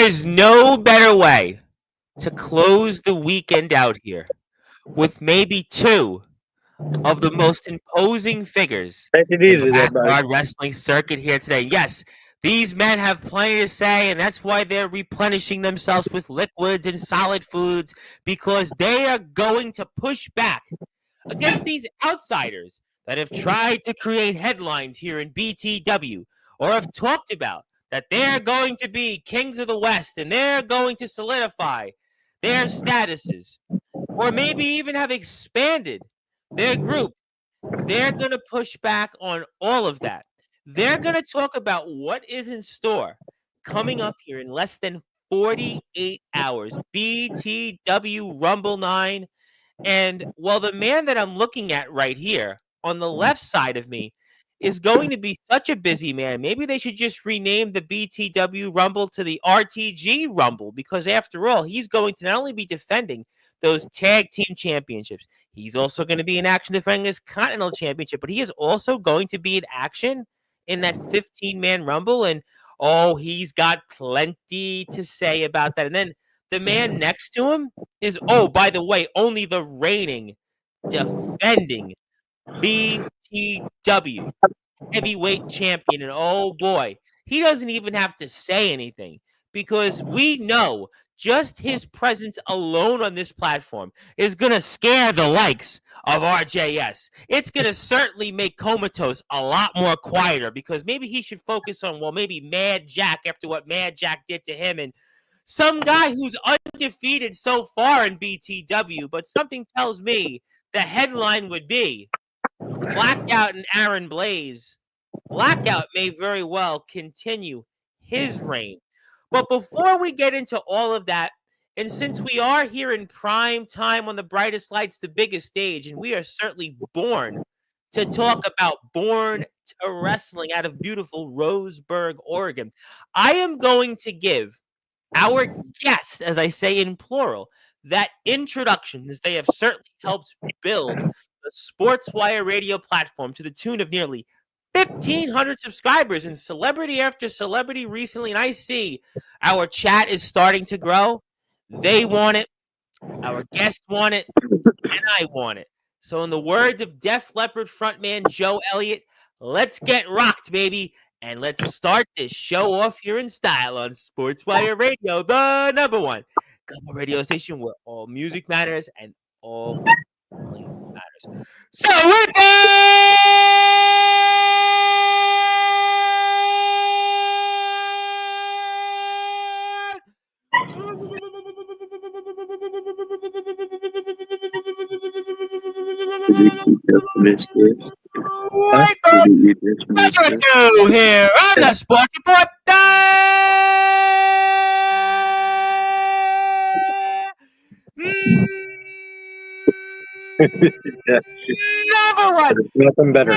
is no better way to close the weekend out here with maybe two of the most imposing figures Take it in the easy there, bud. backyard wrestling circuit here today. Yes, these men have plenty to say, and that's why they're replenishing themselves with liquids and solid foods, because they are going to push back against these outsiders that have tried to create headlines here in BTW or have talked about that they're going to be kings of the West and they're going to solidify their statuses, or maybe even have expanded their group. They're going to push back on all of that. They're going to talk about what is in store coming up here in less than 48 hours. BTW Rumble 9. And well, the man that I'm looking at right here on the left side of me is going to be such a busy man. Maybe they should just rename the BTW Rumble to the RTG Rumble, because after all, he's going to not only be defending those tag team championships, he's also going to be in action defending his Continental Championship, but he is also going to be in action in that 15-man Rumble. And oh, he's got plenty to say about that. And then the man next to him is, oh, by the way, only the reigning, defending BTW heavyweight champion. And oh boy, he doesn't even have to say anything, because we know just his presence alone on this platform is going to scare the likes of RJS. It's going to certainly make Comatose a lot more quieter, because maybe he should focus on, well, maybe Mad Jack after what Mad Jack did to him, and some guy who's undefeated so far in BTW, but something tells me the headline would be Blackout and Aaron Blaze. Blackout may very well continue his reign. But before we get into all of that, and since we are here in prime time on the brightest lights, the biggest stage, and we are certainly born to talk about Born to Wrestling out of beautiful Roseburg, Oregon, I am going to give our guest, as I say in plural, that introduction, as they have certainly helped build the Sportswire radio platform to the tune of nearly 1,500 subscribers and celebrity after celebrity recently. And I see our chat is starting to grow. They want it. Our guests want it. And I want it. So in the words of Def Leppard frontman Joe Elliott, let's get rocked, baby. And let's start this show off here in style on Sportswire Radio, the number one global radio station where all music matters and all matters. So with that, what do you do here on the Sports Report? Yes. Number one. Nothing better.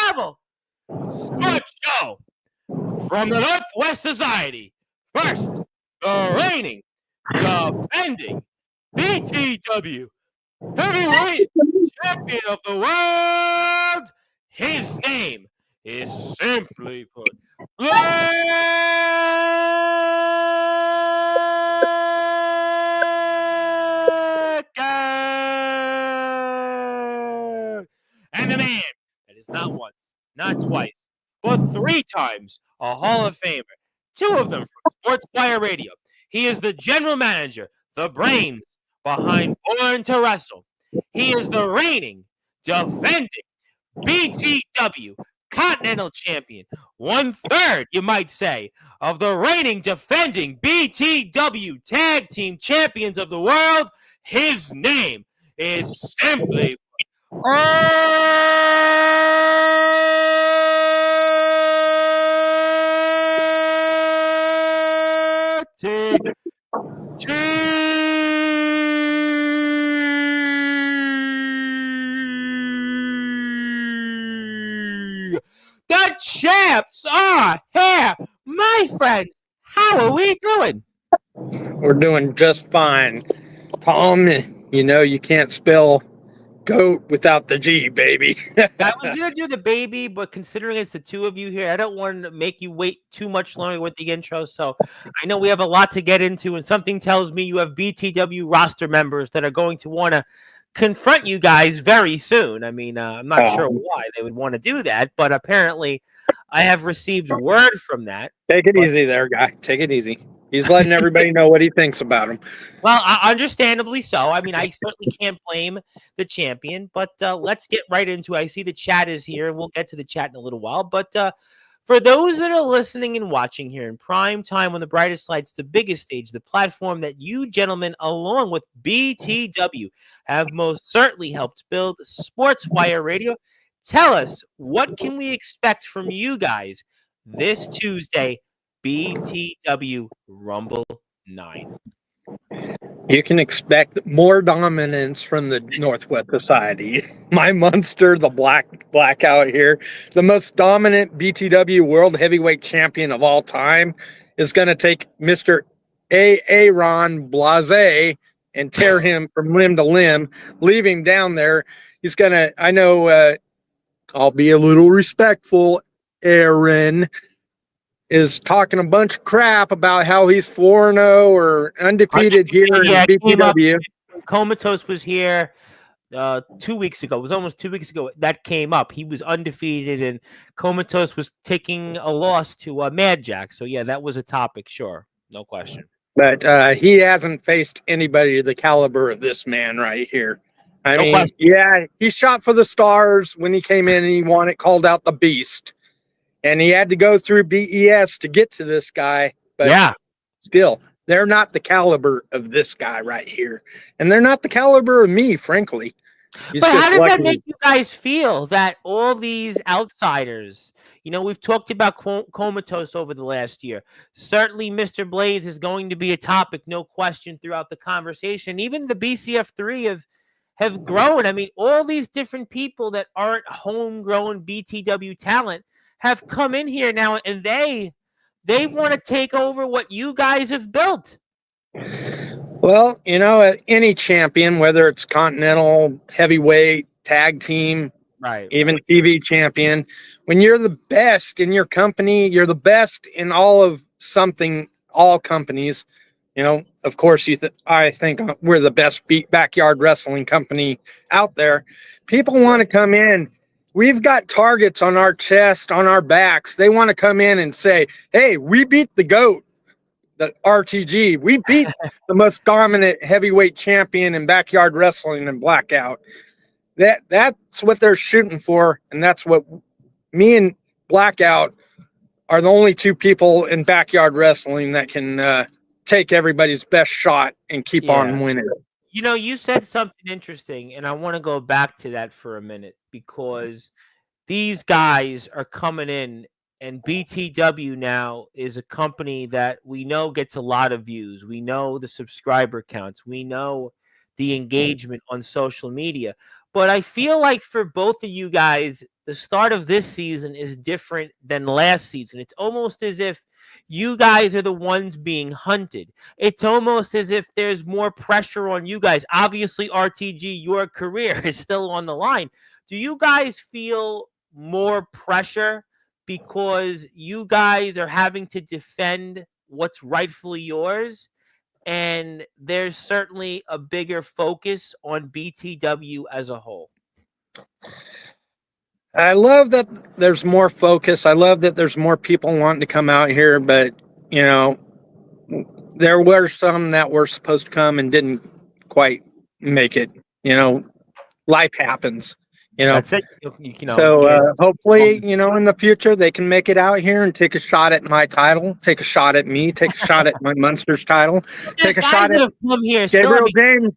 Level sports show from the Northwest Society. First, the reigning, defending BTW heavyweight champion of the world. His name is simply put Blackout. And the man that is not once, not twice, but 3 times a Hall of Famer. 2 of them from Sportswire Radio. He is the general manager, the brains behind Born to Wrestle. He is the reigning, defending BTW Continental Champion. 1/3, you might say, of the reigning, defending BTW Tag Team Champions of the world. His name is simply The champs are here. My friends, how are we doing? We're doing just fine. Tom, you know you can't spell GOAT without the G, baby. I was gonna do the baby, but considering it's the two of you here, I don't want to make you wait too much longer with the intro. So I know we have a lot to get into, and something tells me you have BTW roster members that are going to want to confront you guys very soon. I mean, I'm not sure why they would want to do that, but apparently I have received word from that. Take it easy there, guy. Take it easy. He's letting everybody know what he thinks about him. Well, understandably so. I mean, I certainly can't blame the champion, but let's get right into it. I see the chat is here. We'll get to the chat in a little while. But for those that are listening and watching here in prime time on the brightest lights, the biggest stage, the platform that you gentlemen, along with BTW, have most certainly helped build, Sportswire Radio, tell us, what can we expect from you guys this Tuesday, BTW Rumble 9? You can expect more dominance from the Northwest Society. My Munster, the blackout here, the most dominant BTW World Heavyweight Champion of all time, is going to take Mr. Aaron Blase and tear him from limb to limb, leave him down there. He's going to, I know, I'll be a little respectful, Aaron is talking a bunch of crap about how he's 4-0 or undefeated here in BTW. Comatose was here 2 weeks ago. It was almost 2 weeks ago that came up. He was undefeated, and Comatose was taking a loss to Mad Jack. So, yeah, that was a topic, sure. No question. But he hasn't faced anybody the caliber of this man right here. I mean, yeah, he shot for the stars when he came in and he won it, called out the beast. And he had to go through BES to get to this guy. But yeah, still, they're not the caliber of this guy right here. And they're not the caliber of me, frankly. But how does that make you guys feel that all these outsiders, you know, we've talked about Comatose over the last year. Certainly Mr. Blaze is going to be a topic, no question, throughout the conversation. Even the BCF3 have grown. I mean, all these different people that aren't homegrown BTW talent have come in here now, and they want to take over what you guys have built. Well, you know, any champion, whether it's continental, heavyweight, tag team, right, even TV champion, when you're the best in your company, you're the best in all of something, all companies. You know, of course, I think we're the best backyard wrestling company out there. People want to come in. We've got targets on our chest, on our backs. They want to come in and say, hey, we beat the GOAT, the RTG. We beat the most dominant heavyweight champion in backyard wrestling and blackout. That's what they're shooting for. And that's what me and Blackout are the only two people in backyard wrestling that can take everybody's best shot and keep on winning. You know, you said something interesting, and I want to go back to that for a minute, because these guys are coming in, and BTW now is a company that we know gets a lot of views. We know the subscriber counts. We know the engagement on social media. But I feel like for both of you guys, the start of this season is different than last season. It's almost as if you guys are the ones being hunted. It's almost as if there's more pressure on you guys. Obviously, RTG, your career is still on the line. Do you guys feel more pressure because you guys are having to defend what's rightfully yours? And there's certainly a bigger focus on BTW as a whole. I love that there's more focus. I love that there's more people wanting to come out here, but, you know, there were some that were supposed to come and didn't quite make it. You know, life happens, you know. That's it. So hopefully, you know, in the future, they can make it out here and take a shot at my title, take a shot at me, take a shot at my Munsters title, take a shot at Gabriel James,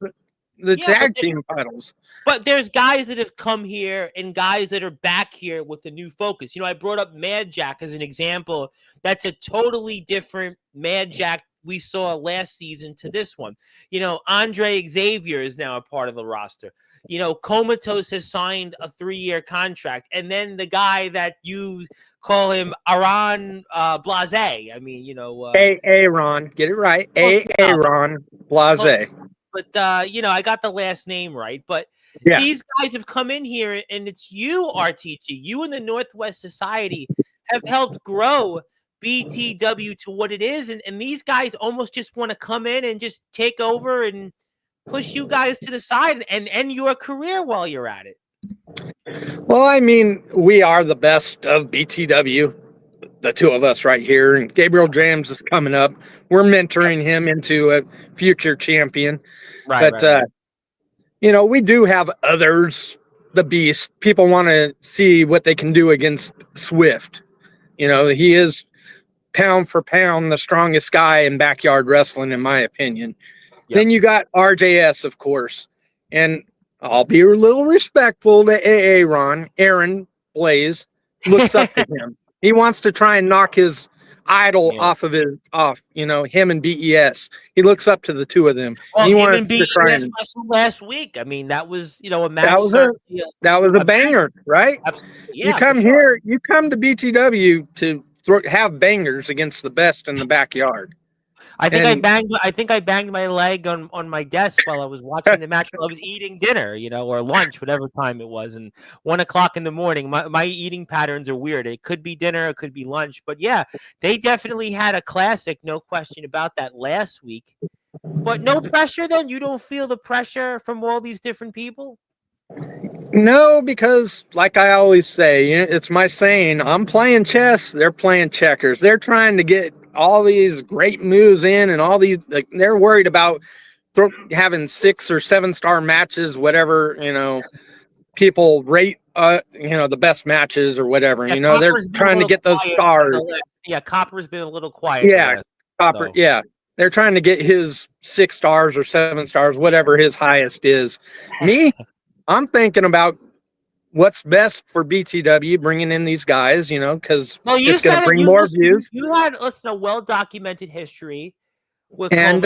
the tag team titles. But there's guys that have come here and guys that are back here with a new focus. You know, I brought up Mad Jack as an example. That's a totally different Mad Jack we saw last season to this one. You know, Andre Xavier is now a part of the roster. You know, Comatose has signed a 3-year contract. And then the guy that you call him Aaron Blase. I mean, you know. Aaron, get it right. Aaron Blase. but I got the last name right. But Yeah. these guys have come in here, and it's you, RTG. You and the Northwest Society have helped grow BTW to what it is, and these guys almost just want to come in and just take over and push you guys to the side and end your career while you're at it. Well, I mean, we are the best of BTW, the two of us right here. And Gabriel James is coming up. We're mentoring him into a future champion. Right, But, we do have others, the beast. People want to see what they can do against Swift. He is pound for pound the strongest guy in backyard wrestling, in my opinion. Yep. Then you got RJS, of course. And I'll be a little respectful to Aaron Blaze looks up to him. He wants to try and knock his idol off, him and BES. He looks up to the two of them. Well, he him wants and to try BES last week. I mean, that was, a match. That was a banger, right? Yeah, you come here, you come to BTW to have bangers against the best in the backyard. I think I banged my leg on my desk while I was watching the match. While I was eating dinner, or lunch, whatever time it was, and 1:00 in the morning. My eating patterns are weird. It could be dinner, it could be lunch, but yeah, they definitely had a classic, no question about that last week. But no pressure. Then you don't feel the pressure from all these different people. No, because like I always say, it's my saying, I'm playing chess, they're playing checkers. They're trying to get all these great moves in, and all these, they're worried about having 6 or 7 star matches, whatever, people rate, the best matches or whatever, they're trying to get those stars. Yeah. Copper's been a little quiet. Yeah. Copper. So. Yeah. They're trying to get his 6 stars or 7 stars, whatever his highest is. Me, I'm thinking about what's best for BTW, bringing in these guys, because it's going to bring more views. You had a well-documented history with and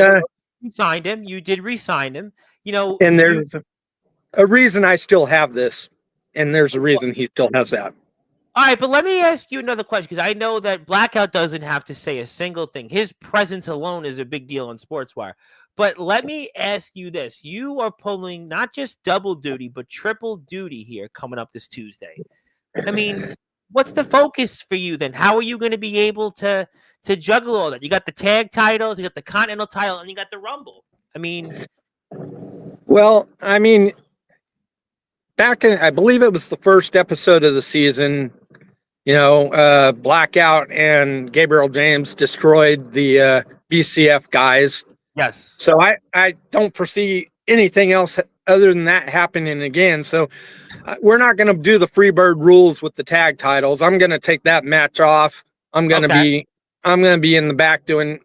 you signed him. You did re-sign him. And there's a reason I still have this, and there's a reason he still has that. All right, but let me ask you another question, because I know that Blackout doesn't have to say a single thing. His presence alone is a big deal on Sportswire. But let me ask you this. You are pulling not just double duty, but triple duty here coming up this Tuesday. I mean, what's the focus for you then? How are you going to be able to juggle all that? You got the tag titles, you got the Continental title, and you got the Rumble. I mean... Well, I mean, back in, I believe it was the first episode of the season, Blackout and Gabriel James destroyed the BCF guys. Yes. So I don't foresee anything else other than that happening again. So we're not going to do the Freebird rules with the tag titles. I'm going to take that match off. I'm going to be in the back doing,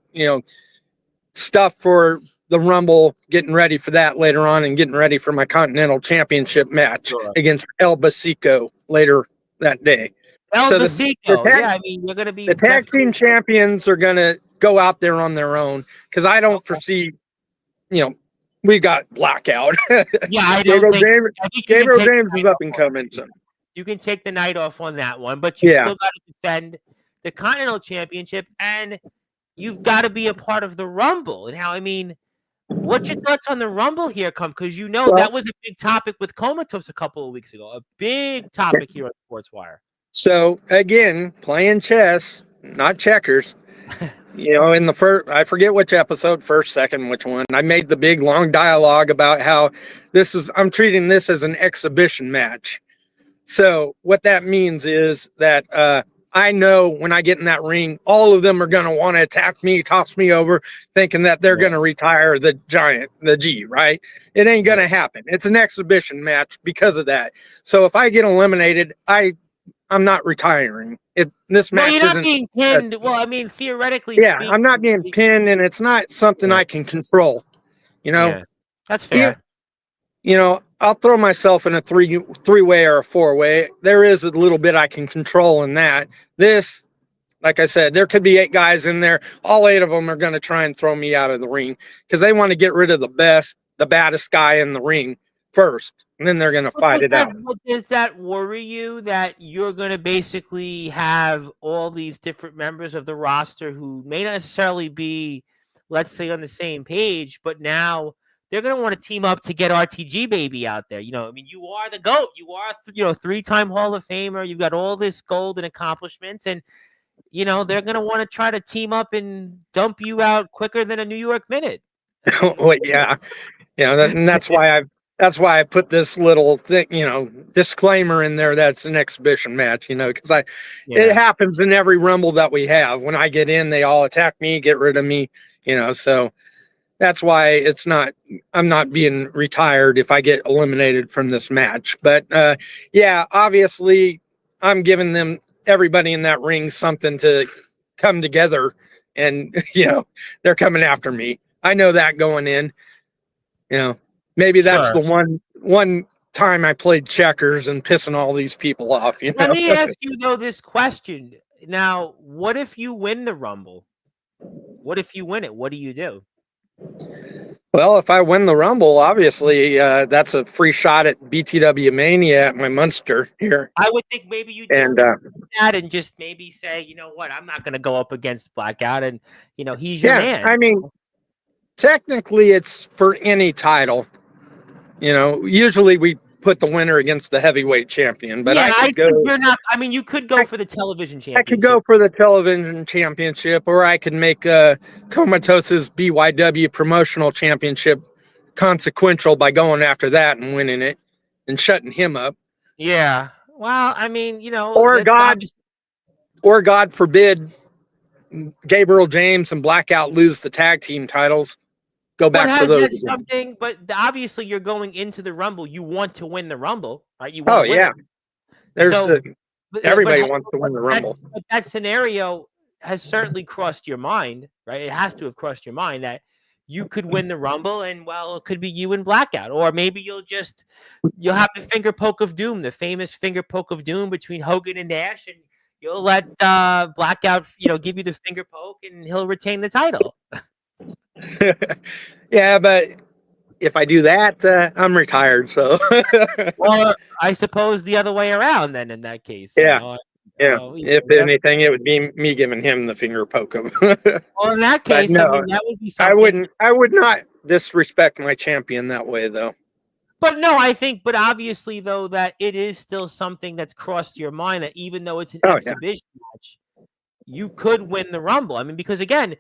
stuff for the Rumble, getting ready for that later on, and getting ready for my Continental Championship match against El Basico later that day. I mean, you're going to be... The tag team champions are going to go out there on their own, because I don't foresee, we got Blackout. Yeah, I don't Gabriel James is up and coming. So you can take the night off on that one, but you still got to defend the Continental Championship, and you've got to be a part of the Rumble. And what's your thoughts on the Rumble here, because that was a big topic with Comatose a couple of weeks ago, a big topic here on Sportswire. So again, playing chess, not checkers. In the first, I forget which episode, first, second, which one, I made the big long dialogue about how I'm treating this as an exhibition match. So what that means is that I know when I get in that ring, all of them are going to want to attack me, toss me over, thinking that they're going to retire the giant, the G, right? It ain't going to happen. It's an exhibition match because of that. So if I get eliminated, I'm not retiring. This match you're not being pinned. Theoretically, speaking, I'm not being pinned, and it's not something I can control. That's fair. I'll throw myself in a three-way or a four-way. There is a little bit I can control in that. This, like I said, there could be 8 guys in there. All 8 of them are going to try and throw me out of the ring, because they want to get rid of the baddest guy in the ring first, and then they're going to fight it out. Does that worry you, that you're going to basically have all these different members of the roster who may not necessarily be, let's say, on the same page, but now they're going to want to team up to get RTG baby out there. I mean, you are the GOAT. You are, 3-time Hall of Famer. You've got all this gold and accomplishments, and they're going to want to try to team up and dump you out quicker than a New York Minute. Well, yeah, and that's why I put this little thing, disclaimer in there. That's an exhibition match, because it happens in every Rumble that we have. When I get in, they all attack me, get rid of me, so that's why I'm not being retired if I get eliminated from this match. But yeah, obviously I'm giving everybody in that ring something to come together, and they're coming after me. I know that going in. Maybe that's the one time I played checkers and pissing all these people off. Let me ask you though this question. Now, what if you win the Rumble? What if you win it? What do you do? Well, if I win the Rumble, obviously that's a free shot at BTW Mania at my Munster here. I would think maybe you just that and just maybe say, you know what, I'm not going to go up against Blackout, and he's your man. I mean, technically, it's for any title. Usually we put the winner against the heavyweight champion, but you could go for the television championship. I could go for the television championship, or I could make Comatose's BYW promotional championship consequential by going after that and winning it and shutting him up. Yeah. Well, I mean, or God forbid, Gabriel James and Blackout lose the tag team titles. Go back for those. Something, but obviously you're going into the Rumble. You want to win the Rumble, right? Everybody wants to win the Rumble. But that scenario has certainly crossed your mind, right? It has to have crossed your mind that you could win the Rumble, and it could be you and Blackout, or maybe you'll have the finger poke of doom, the famous finger poke of doom between Hogan and Nash, and you'll let Blackout, give you the finger poke, and he'll retain the title. Yeah, but if I do that, I'm retired. So, or I suppose the other way around. Then, in that case, if anything, it would be me giving him the finger poke. Well, in that case, that would be something. I would not disrespect my champion that way, though. But no, but obviously, though, that it is still something that's crossed your mind that even though it's an exhibition match, you could win the Rumble. I mean, because again,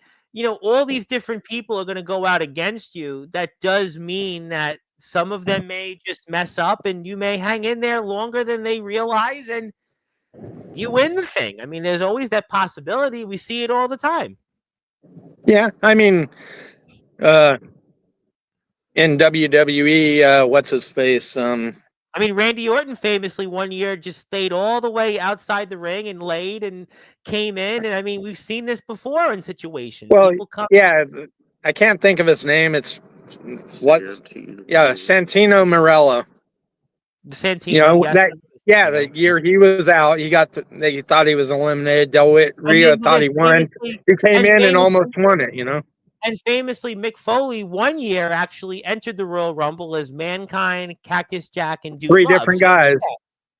all these different people are going to go out against you. That does mean that some of them may just mess up, and you may hang in there longer than they realize, and you win the thing. I mean, there's always that possibility. We see it all the time. Yeah, I mean, in WWE, what's his face? I mean, Randy Orton famously one year just stayed all the way outside the ring and laid and came in. And I mean, we've seen this before in situations. Well, I can't think of his name. It's Santino Marella. Santino. The year he was out, they thought he was eliminated. Del Rio thought he won. He came in and almost won it, And famously, Mick Foley one year actually entered the Royal Rumble as Mankind, Cactus Jack, and Duke. 3 different guys.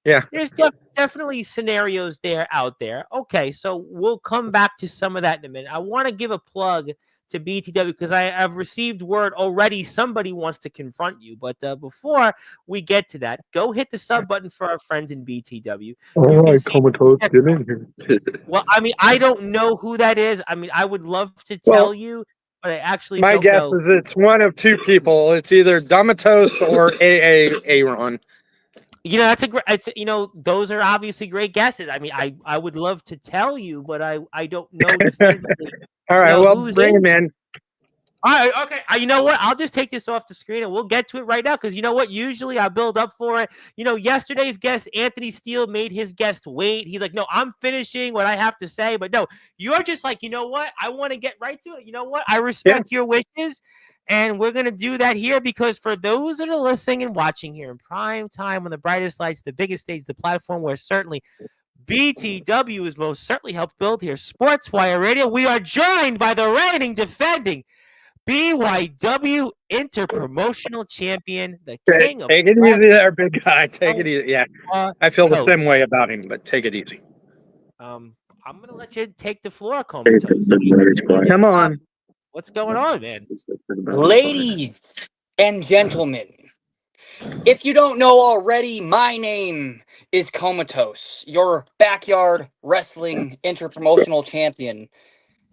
Yeah. There's definitely scenarios out there. Okay, so we'll come back to some of that in a minute. I want to give a plug to BTW because I've received word already somebody wants to confront you. But before we get to that, go hit the sub button for our friends in BTW. All right, Comatose, get in here. Well, I mean, I don't know who that is. I mean, I would love to tell you. But I actually my guess is it's one of two people. It's either Domatos or Aaron. Those are obviously great guesses. I mean, I would love to tell you, but I don't know definitively. All right, bring him in. All right, okay. You know what? I'll just take this off the screen and we'll get to it right now because you know what? Usually I build up for it. Yesterday's guest, Anthony Steele, made his guest wait. He's like, no, I'm finishing what I have to say. But no, you're just like, you know what? I want to get right to it. You know what? I respect your wishes. And we're going to do that here because for those that are listening and watching here in prime time on the brightest lights, the biggest stage, the platform where certainly BTW is most certainly helped build here, Sportswire Radio, we are joined by the reigning, defending BYW Interpromotional Champion, the king of... Take it easy there, big guy. Take it easy. Yeah, I feel the same way about him, but take it easy. I'm going to let you take the floor, Comatose. Come on. What's going on, man? Ladies and gentlemen, if you don't know already, my name is Comatose, your backyard wrestling interpromotional champion.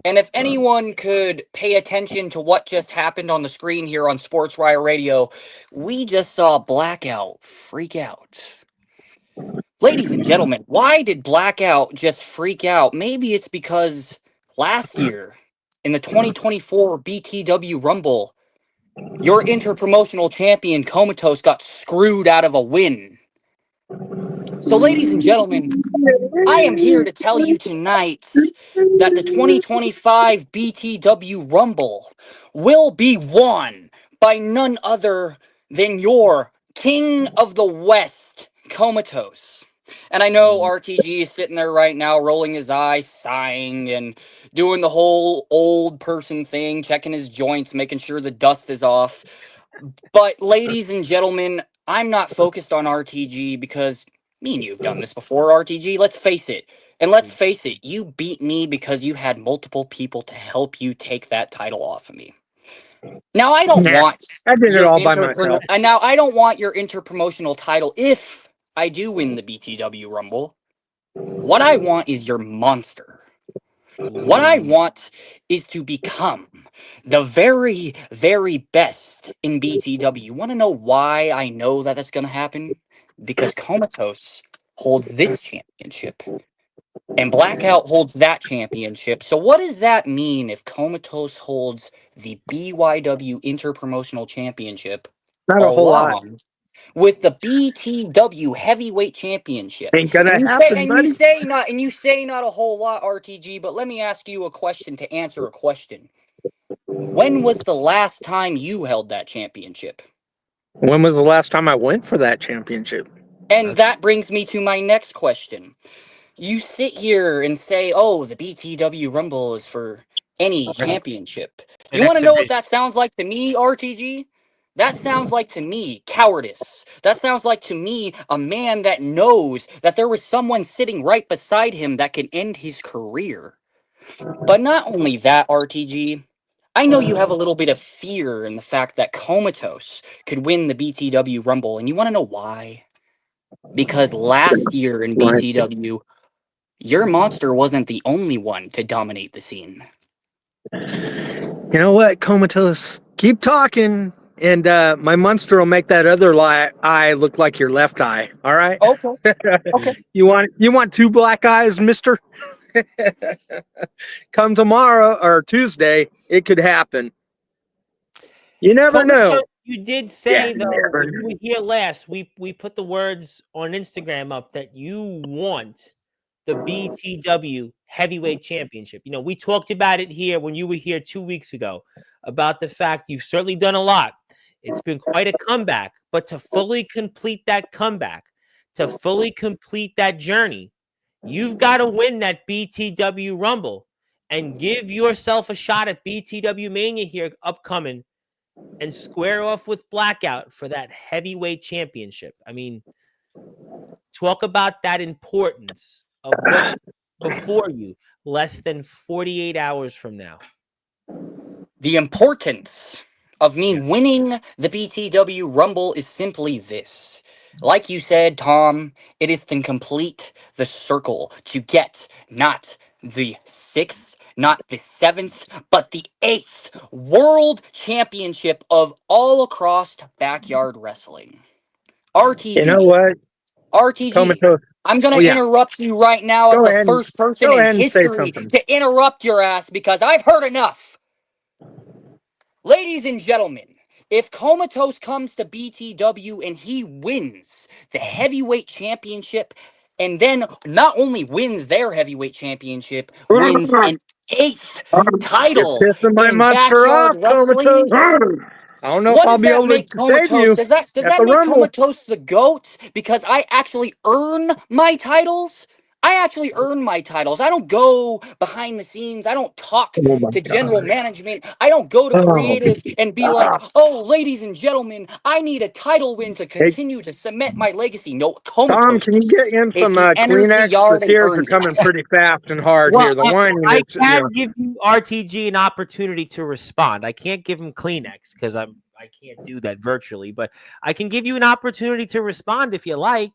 And if anyone could pay attention to what just happened on the screen here on Sportswire Radio, we just saw Blackout freak out. Ladies and gentlemen, why did Blackout just freak out? Maybe it's because last year in the 2024 BTW Rumble, your interpromotional champion Comatose got screwed out of a win. So, ladies and gentlemen, I am here to tell you tonight that the 2025 BTW Rumble will be won by none other than your King of the West, Comatose. And I know RTG is sitting there right now, rolling his eyes, sighing, and doing the whole old person thing, checking his joints, making sure the dust is off. But, ladies and gentlemen, I'm not focused on RTG because me and you have done this before, RTG. Let's face it. And let's face it, you beat me because you had multiple people to help you take that title off of me. Now I don't want I did it all by myself. Now I don't want your interpromotional title if I do win the BTW Rumble. What I want is your monster. What I want is to become the very, very best in BTW. You want to know why I know that that's going to happen? Because Comatose holds this championship. And Blackout holds that championship. So what does that mean if Comatose holds the BYW Interpromotional Championship Not a whole lot. along with the BTW Heavyweight Championship? Ain't gonna happen, buddy. You say not a whole lot, RTG, but let me ask you a question to answer a question. When was the last time you held that championship? When was the last time I went for that championship? And that brings me to my next question. You sit here and say, oh, the BTW Rumble is for any championship. You want to know what that sounds like to me, RTG? That sounds like to me cowardice. That sounds like to me a man that knows that there was someone sitting right beside him that can end his career. But not only that, RTG, I know you have a little bit of fear in the fact that Comatose could win the BTW Rumble. And you want to know why? Because last year in BTW, your monster wasn't the only one to dominate the scene. You know what, Comatose? Keep talking, and my monster will make that other eye look like your left eye. All right? Okay. Okay. You want two black eyes, mister? Come tomorrow or Tuesday, it could happen. You never know. You did say, though, when you were here last, we put the words on Instagram up that you want the BTW Heavyweight Championship. You know, we talked about it here when you were here 2 weeks ago about the fact you've certainly done a lot. It's been quite a comeback, but to fully complete that comeback, to fully complete that journey, you've got to win that BTW Rumble and give yourself a shot at BTW Mania here upcoming and square off with Blackout for that heavyweight championship. I mean, talk about that importance of what's before you less than 48 hours from now. The importance of me winning the BTW Rumble is simply this. Like you said, Tom, it is to complete the circle, to get not the 6th, not the 7th, but the 8th World Championship of all across backyard wrestling. RTG. You know what? RTG. Comatose. I'm going to interrupt you right now as the first person in history to interrupt your ass because I've heard enough. Ladies and gentlemen, if Comatose comes to BTW and he wins the heavyweight championship, and then not only wins their heavyweight championship, wins an 8th title in backyard wrestling. I don't know if I'll be able to save you. Does that make Comatose the GOAT because I actually earn my titles? I actually earn my titles. I don't go behind the scenes. I don't talk to general management. I don't go to creative and be like, oh, ladies and gentlemen, I need a title win to continue to cement my legacy. No, Comatose. Tom, can you get in some Kleenex? The tears are coming pretty fast and hard here. The whining. I can give you RTG an opportunity to respond. I can't give him Kleenex because I I can't do that virtually, but I can give you an opportunity to respond if you like.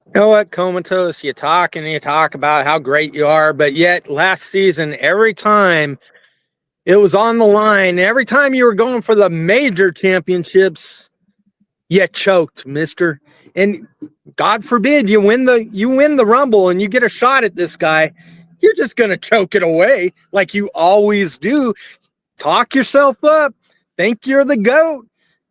You know what, Comatose? You talk and you talk about how great you are, but yet last season, every time it was on the line, every time you were going for the major championships, you choked, mister. And God forbid you win the Rumble and you get a shot at this guy, you're just gonna choke it away like you always do. Talk yourself up. Think you're the GOAT.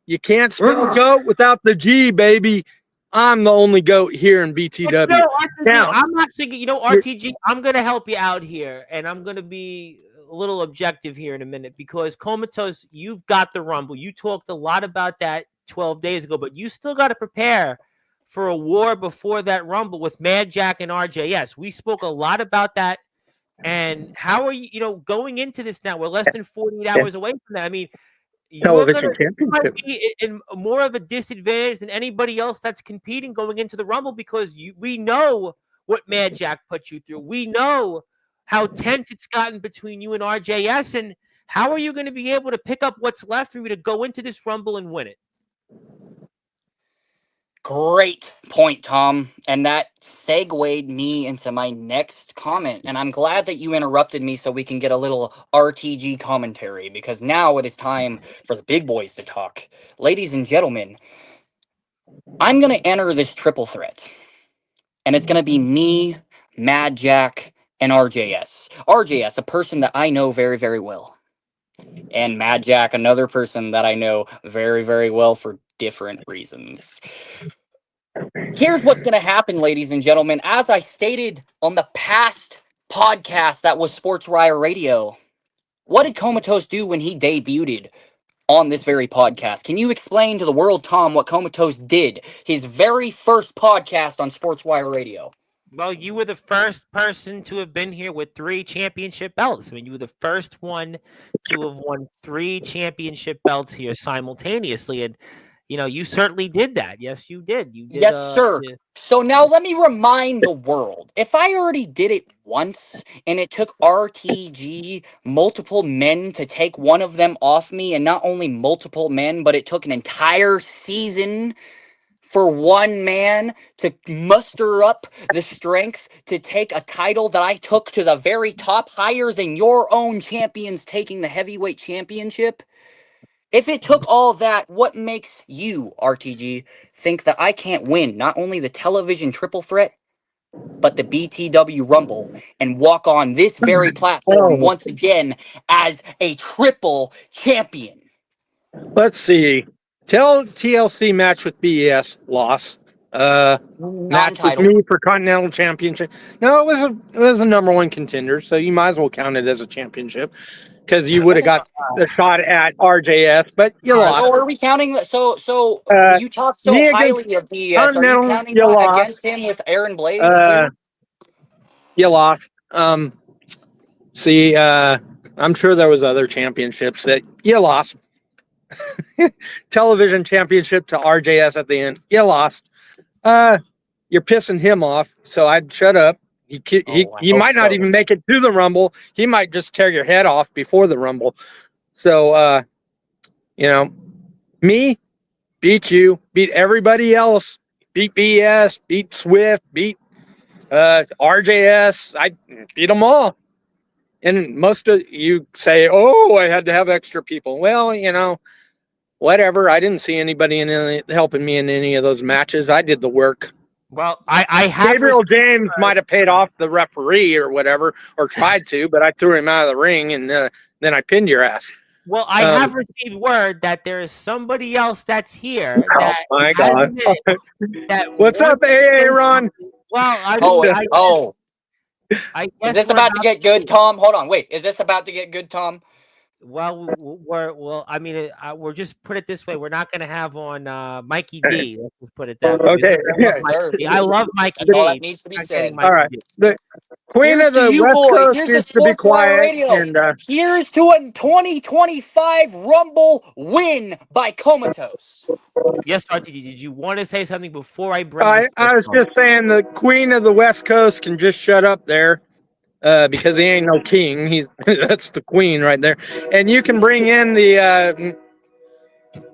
You can't spell GOAT without the G, baby. I'm the only GOAT here in BTW. No, RTG, Now, I'm actually, RTG, I'm going to help you out here, and I'm going to be a little objective here in a minute because Comatose, you've got the Rumble. You talked a lot about that 12 days ago, but you still got to prepare for a war before that Rumble with Mad Jack and RJS. We spoke a lot about that. And how are you, going into this now? We're less than 48 hours away from that. I mean, television you might championship. be in more of a disadvantage than anybody else that's competing going into the Rumble because we know what Mad Jack put you through. We know how tense it's gotten between you and RJS. And how are you going to be able to pick up what's left for you to go into this Rumble and win it? Great point, Tom. And that segued me into my next comment. And I'm glad that you interrupted me so we can get a little RTG commentary because now it is time for the big boys to talk. Ladies and gentlemen, I'm going to enter this triple threat. And it's going to be me, Mad Jack, and RJS. RJS, a person that I know very, very well. And Mad Jack, another person that I know very, very well for different reasons. Here's what's going to happen, ladies and gentlemen. As I stated on the past podcast that was Sportzwire Radio, what did Comatose do when he debuted on this very podcast? Can you explain to the world, Tom, what Comatose did his very first podcast on Sportswire Radio? Well, you were the first person to have been here with 3 championship belts. I mean, you were the first one to have won 3 championship belts here simultaneously. And, you certainly did that. Yes, you did. You did. Yes, sir. So now let me remind the world. If I already did it once and it took RTG multiple men to take one of them off me, and not only multiple men, but it took an entire season for one man to muster up the strength to take a title that I took to the very top, higher than your own champions taking the heavyweight championship. If it took all that, what makes you, RTG, think that I can't win not only the television triple threat, but the BTW Rumble and walk on this very platform once again as a triple champion? Let's see. TLC match with BES loss. Match with Non-title. me for Continental Championship. No, it was a number 1 contender, so you might as well count it as a championship because you would have got the shot at RJS, but you lost. So are we counting? So you talk so me highly against of BES. Are you Continental, counting you that lost. against him with Aaron Blaze too? You lost. See, I'm sure there was other championships that you lost. Television championship to RJS at the end. You lost. You're pissing him off, so I'd shut up. He might not even make it to the Rumble. He might just tear your head off before the Rumble. So, me, beat you, beat everybody else, beat BS, beat Swift, beat RJS. I beat them all. And most of you say, oh, I had to have extra people. Well, whatever. I didn't see anybody helping me in any of those matches. I did the work. Well, I have Gabriel James might have paid off the referee or whatever, or tried to, but I threw him out of the ring, and then I pinned your ass. Well, I have received word that there is somebody else that's here. Oh my God! What's up, Aaron? Well, I guess is this about to get good, Tom? Hold on, wait. Is this about to get good, Tom? Well, we're just put it this way. We're not going to have on Mikey D. Let's just put it that way. Okay. I love Mikey D. All that needs to be said. All right. The Queen of the West Coast needs to be quiet. And, here's to a 2025 Rumble win by Comatose. Yes, RTG, did you want to say something before I bring I was just saying the Queen of the West Coast can just shut up there. Because he ain't no king. That's the queen right there. And you can bring in the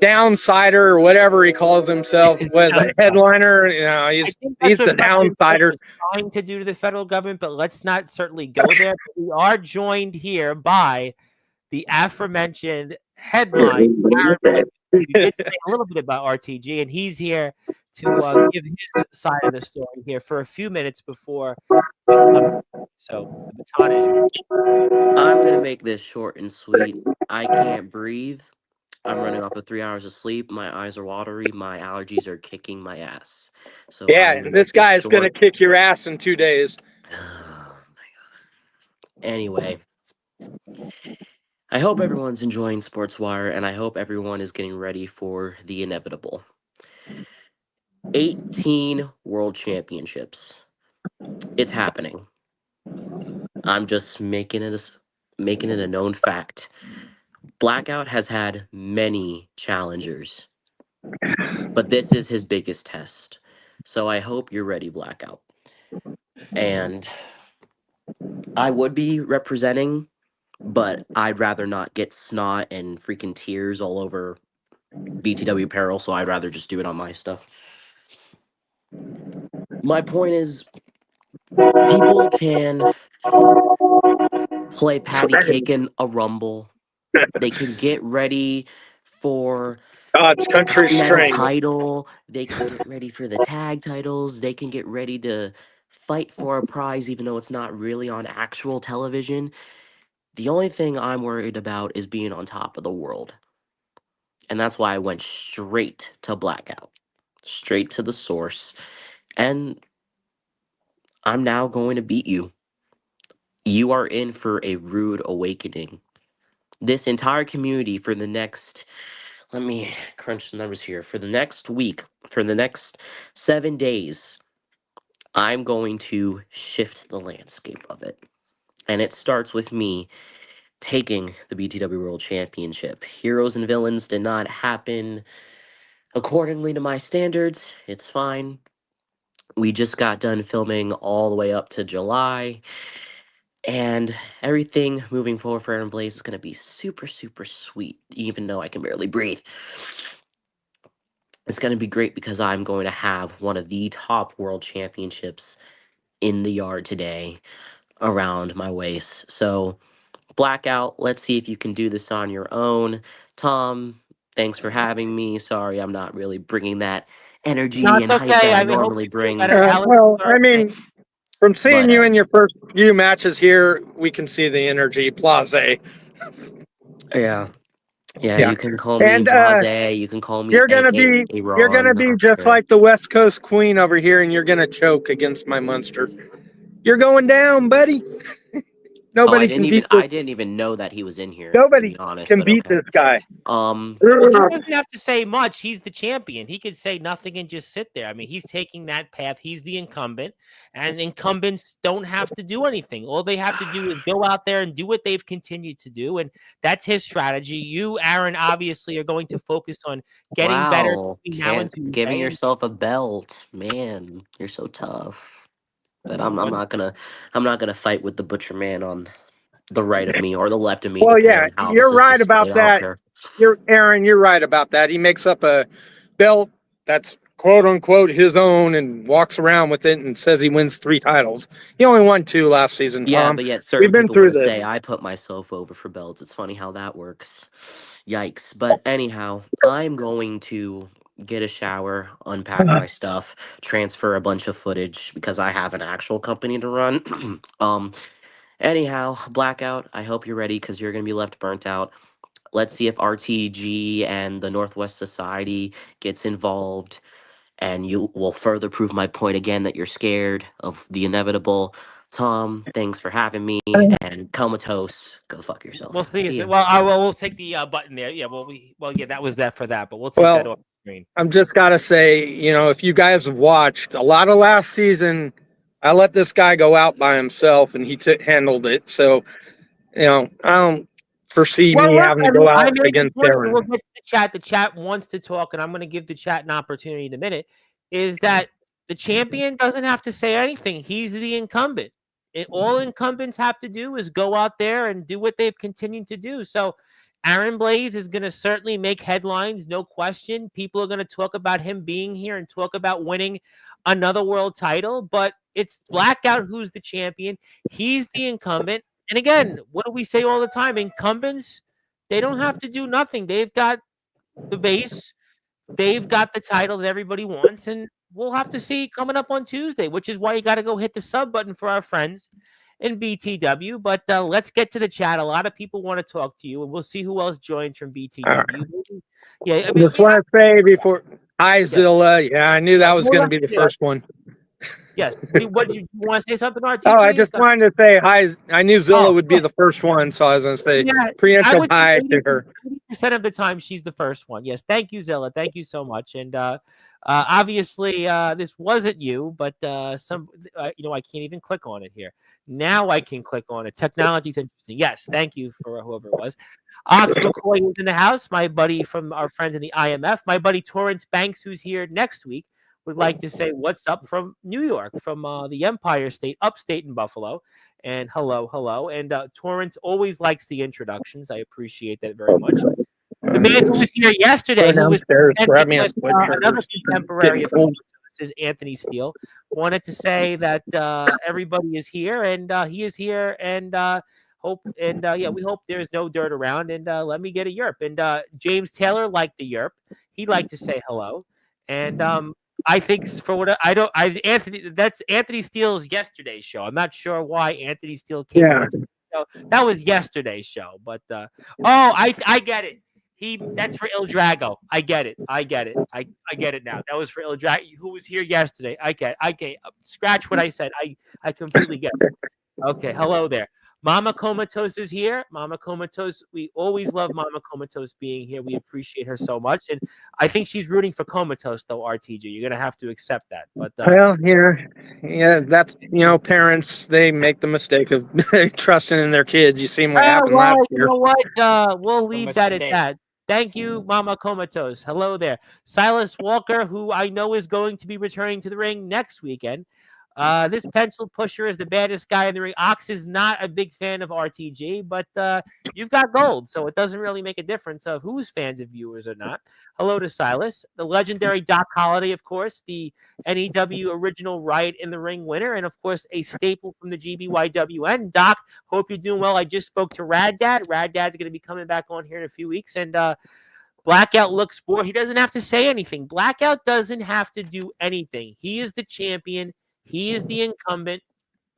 downsider or whatever he calls himself, was a headliner. You know, I he's think that's the what President Trump downsider. was trying to do to the federal government, but let's not certainly go there. But we are joined here by the aforementioned headline. Aaron Williams. You did say a little bit about RTG, and he's here to give his side of the story here for a few minutes before we come. So the baton is yours. I'm going to make this short and sweet. I can't breathe. I'm running off of 3 hours of sleep. My eyes are watery. My allergies are kicking my ass. So Yeah, I'm going to this make this guy is going to short. kick your ass in 2 days. Oh my God. Anyway, I hope everyone's enjoying Sportswire, and I hope everyone is getting ready for the inevitable. 18 World Championships. It's happening. I'm just making it a known fact. Blackout has had many challengers, but this is his biggest test. So I hope you're ready, Blackout. And I would be representing, but I'd rather not get snot and freaking tears all over BTW apparel, so I'd rather just do it on my stuff. My point is, people can play patty cake in a rumble. They can get ready for God's the country Continental strength. title. They can get ready for the tag titles. They can get ready to fight for a prize, even though it's not really on actual television. The only thing I'm worried about is being on top of the world. And that's why I went straight to Blackout, straight to the source. And I'm now going to beat you. You are in for a rude awakening. This entire community for the next, let me crunch the numbers here, for the next week, for the next 7 days, I'm going to shift the landscape of it. And it starts with me taking the BTW World Championship. Heroes and villains did not happen accordingly to my standards. It's fine. We just got done filming all the way up to July. And everything moving forward for Aaron Blaze is going to be super, super sweet, even though I can barely breathe. It's going to be great because I'm going to have one of the top world championships in the yard today around my waist. So, Blackout, let's see if you can do this on your own. Tom, thanks for having me. Sorry, I'm not really bringing that No, energy it's and hype okay. that I I mean, normally hopefully you get bring. better. Alex, I mean, from seeing But, you in your first few matches here, we can see the energy. Blase. yeah. Yeah, Yeah. you can call me And Blase. You can call me you're gonna be Aaron. I don't just care. like the West Coast Queen over here, and you're gonna choke against my Munster. You're going down, buddy. Oh, Nobody can beat this. I didn't even know that he was in here, to Nobody be honest, can but beat okay. this guy. Well, he doesn't have to say much. He's the champion. He could say nothing and just sit there. I mean, he's taking that path. He's the incumbent, and incumbents don't have to do anything. All they have to do is go out there and do what they've continued to do, and that's his strategy. You, Aaron, obviously are going to focus on getting better Wow, between now and giving Tuesday. And yourself a belt, man, you're so tough. But I'm not gonna fight with the butcher man on the right of me or the left of me, Well, depending yeah, on how you're this is right about displayed. I don't that. care. You're right about that. He makes up a belt that's quote unquote his own and walks around with it and says he wins 3 titles. He only won 2 last season, Yeah, Tom. but yet We've certain been people want through to this. say I put myself over for belts. It's funny how that works. Yikes. But anyhow, I'm going to get a shower, unpack my stuff, transfer a bunch of footage because I have an actual company to run. Anyhow, Blackout, I hope you're ready because you're going to be left burnt out. Let's see if RTG and the Northwest Society gets involved, and you will further prove my point again that you're scared of the inevitable. Tom, thanks for having me, and Comatose, go fuck yourself. we'll see. See ya. We'll take the button there. Yeah. Yeah, that was that for that, but we'll take that Well, off the screen. I'm just gotta say, if you guys have watched a lot of last season, I let this guy go out by himself and he handled it. So, I don't foresee Well, me look, having I to mean, go I out made the against point, and Aaron. we'll get to the chat. The chat wants to talk, and I'm going to give the chat an opportunity in a minute. Is that the champion doesn't have to say anything? He's the incumbent. All incumbents have to do is go out there and do what they've continued to do. So, Aaron Blaze is going to certainly make headlines, no question. People are going to talk about him being here and talk about winning another world title, but it's Blackout who's the champion. He's the incumbent. And again, what do we say all the time? Incumbents, they don't have to do nothing. They've got the base, they've got the title that everybody wants, and we'll have to see coming up on Tuesday, which is why you got to go hit the sub button for our friends in BTW. But let's get to the chat. A lot of people want to talk to you, and we'll see who else joins from BTW. Yeah, I mean, Just want to say before, hi Zilla. Yeah, I knew that was going to be the first one. Yes. What you want to say something, RTG? Oh, I just wanted to say hi. I knew Zilla would be the first one, so I was going to say preemptive hi to her. 80% of the time, she's the first one. Yes. Thank you, Zilla. Thank you so much. And obviously, this wasn't you, but I can't even click on it here. Now I can click on it. Technology's interesting. Yes. Thank you for whoever it was. Ox McCoy is in the house. My buddy from our friends in the IMF. My buddy Torrance Banks, who's here next week, would like to say what's up from New York, from the Empire State, upstate in Buffalo. And hello. And Torrance always likes the introductions. I appreciate that very much. The man who was here yesterday, who was grab me a another contemporary of is Anthony Steele, wanted to say that everybody is here, and he is here, and we hope there's no dirt around, and let me get a yerp. And James Taylor liked the yerp. He'd like to say hello, and I think that's Anthony Steele's yesterday's show. I'm not sure why Anthony Steele came on. So that was yesterday's show, but I get it. That's for Il Drago. I get it. I get it now. That was for Il Drago, who was here yesterday. I get. Scratch what I said. I completely get it. Okay. Hello there. Mama Comatose is here. Mama Comatose, we always love Mama Comatose being here. We appreciate her so much. And I think she's rooting for Comatose, though, RTG. You're going to have to accept that. But well, yeah, that's, parents, they make the mistake of trusting in their kids. You seen what happened last year. You know what? We'll leave that at that. Thank you, Mama Comatose. Hello there. Silas Walker, who I know is going to be returning to the ring next weekend. This pencil pusher is the baddest guy in the ring. Ox is not a big fan of RTG, but you've got gold, so it doesn't really make a difference of who's fans and viewers or not. Hello to Silas. The legendary Doc Holliday, of course, the NEW original Riot in the Ring winner, and of course, a staple from the GBYWN. Doc, hope you're doing well. I just spoke to Rad Dad. Rad Dad's going to be coming back on here in a few weeks, and Blackout looks bored. He doesn't have to say anything. Blackout doesn't have to do anything. He is the champion. He is the incumbent,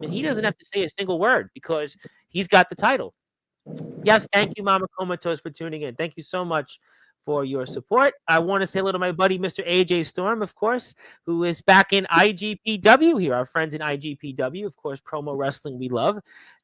and he doesn't have to say a single word because he's got the title. Yes, thank you, Mama Comatose, for tuning in. Thank you so much for your support. I want to say hello to my buddy, Mr. AJ Storm, of course, who is back in IGPW here. Our friends in IGPW, of course, promo wrestling we love.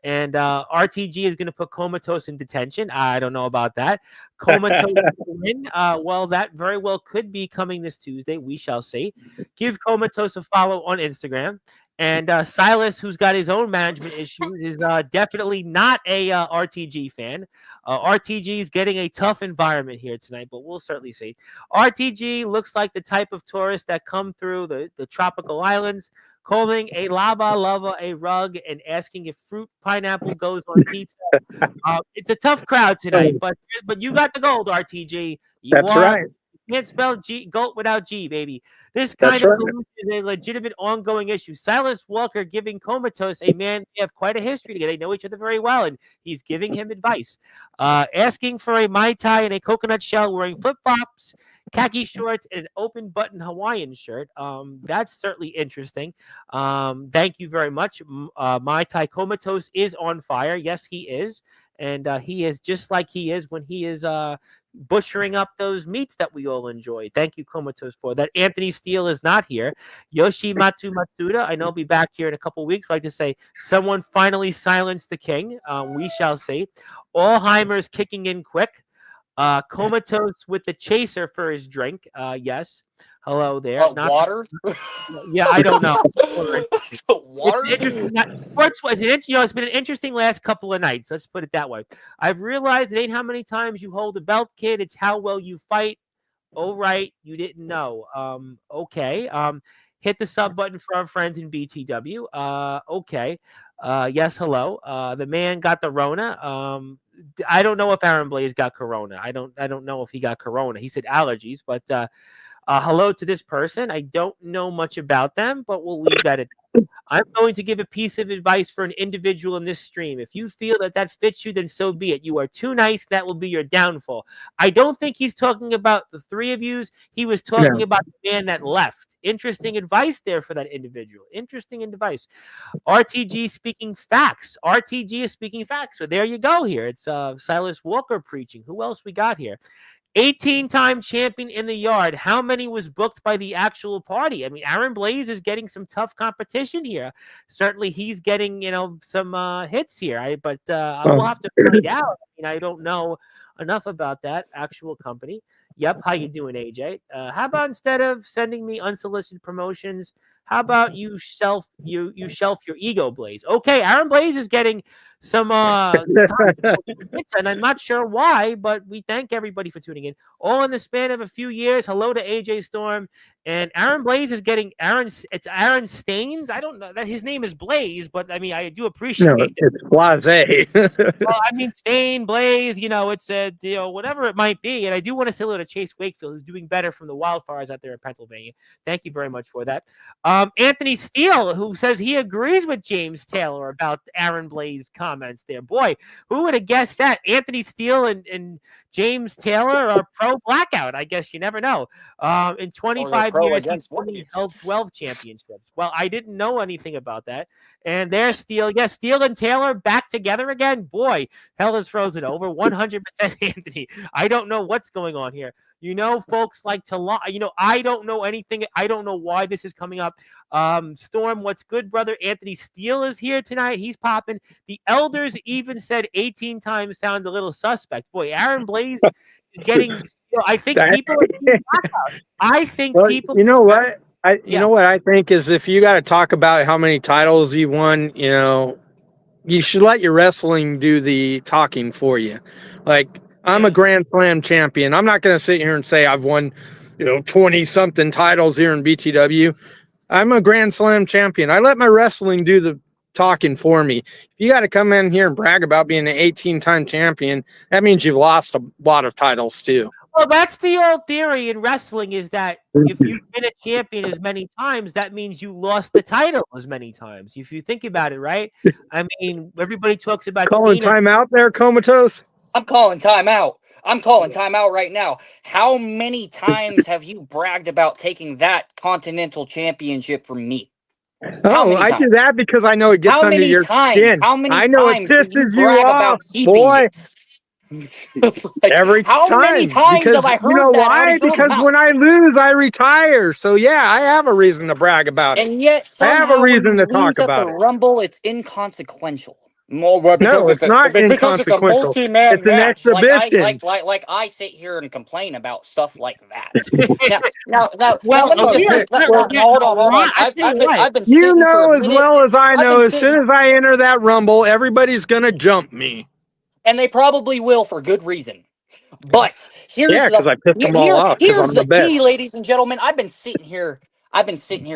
And RTG is going to put Comatose in detention. I don't know about that. Comatose win. Well, that very well could be coming this Tuesday. We shall see. Give Comatose a follow on Instagram. And Silas, who's got his own management issues, is definitely not a RTG fan. RTG is getting a tough environment here tonight, but we'll certainly see. RTG looks like the type of tourist that come through the tropical islands, calling a lava, a rug, and asking if fruit pineapple goes on pizza. It's a tough crowd tonight, but you got the gold, RTG. That's right. You can't spell GOAT without G, baby. This kind of collusion is a legitimate ongoing issue. Silas Walker giving Comatose, a man they have quite a history together. They know each other very well, and he's giving him advice. Asking for a Mai Tai and a coconut shell, wearing flip-flops, khaki shorts, and an open-button Hawaiian shirt. That's certainly interesting. Thank you very much. Mai Tai Comatose is on fire. Yes, he is. And he is just like he is when he is butchering up those meats that we all enjoy. Thank you, Comatose, for that. Anthony Steele is not here. Yoshi Matsuda, I know, will be back here in a couple weeks. I'd like to say someone finally silenced the king. We shall see. Alzheimer's kicking in quick. Comatose with the chaser for his drink. Yes. Hello there. Water? Yeah, I don't know. Water? It's been an interesting last couple of nights. Let's put it that way. I've realized it ain't how many times you hold a belt, kid. It's how well you fight. Oh, right. You didn't know. Okay. Hit the sub button for our friends in BTW. Okay. Yes, hello. The man got the Rona. I don't know if Aaron Blaze got corona. I don't know if he got corona. He said allergies, but hello to this person. I don't know much about them, but we'll leave that at that. I'm going to give a piece of advice for an individual in this stream. If you feel that fits you, then so be it. You are too nice. That will be your downfall. I don't think he's talking about the three of yous. He was talking about the man that left. Interesting advice there for that individual. Interesting advice. RTG speaking facts. RTG is speaking facts. So there you go here. It's Silas Walker preaching. Who else we got here? 18-time champion in the yard. How many was booked by the actual party? I mean, Aaron Blaze is getting some tough competition here. Certainly, he's getting some hits here. But we'll have to find out. I mean, I don't know enough about that actual company. Yep. How you doing, AJ? How about instead of sending me unsolicited promotions, how about you shelf your ego, Blaze? Okay, Aaron Blaze is getting some hits, and I'm not sure why, but we thank everybody for tuning in. All in the span of a few years. Hello to AJ Storm. And Aaron Blaze is getting it's Aaron Staines. I don't know that his name is Blaze, but I mean I do appreciate it. It's Blase. Well, I mean Stain, Blaze, it's whatever it might be. And I do want to say hello to Chase Wakefield, who's doing better from the wildfires out there in Pennsylvania. Thank you very much for that. Anthony Steele, who says he agrees with James Taylor about Aaron Blaze comments there. Boy, who would have guessed that? Anthony Steele and James Taylor are pro blackout. I guess you never know. In 25 years, he's held 12 championships. Well, I didn't know anything about that. And there's Steele. Yes, Steele and Taylor back together again. Boy, hell is frozen over. 100% Anthony. I don't know what's going on here. Folks like to lie. I don't know anything. I don't know why this is coming up. Storm, what's good, brother? Anthony Steele is here tonight. He's popping. The elders even said 18 times sounds a little suspect. Boy, Aaron Blaze is getting. I think people. I think people. You know what? You know what I think is if you got to talk about how many titles you've won, you should let your wrestling do the talking for you. Like, I'm a Grand Slam champion. I'm not going to sit here and say I've won, 20 something titles here in BTW. I'm a Grand Slam champion. I let my wrestling do the talking for me. If you got to come in here and brag about being an 18-time champion, that means you've lost a lot of titles too. Well, that's the old theory in wrestling is that if you've been a champion as many times, that means you lost the title as many times. If you think about it, right? I mean, everybody talks about calling time out there, Comatose. I'm calling time out. I'm calling time out right now. How many times have you bragged about taking that Continental Championship from me? I do that because I know it gets under your skin. How many I know times it pisses you off, boy. Every how time. Many times because, have I heard you know that why? Because when I lose, I retire. So yeah, I have a reason to brag about it. And yet somehow I have a reason to talk about the Rumble, it's inconsequential. No, it's not inconsequential. It's a multi-man it's an match. exhibition. Like I sit here and complain about stuff like that. now, let me just hold on. I've been sitting for a minute. As well as I know, as soon as I enter that Rumble, everybody's gonna jump me. And they probably will for good reason. But here's the key, ladies and gentlemen. I've been sitting here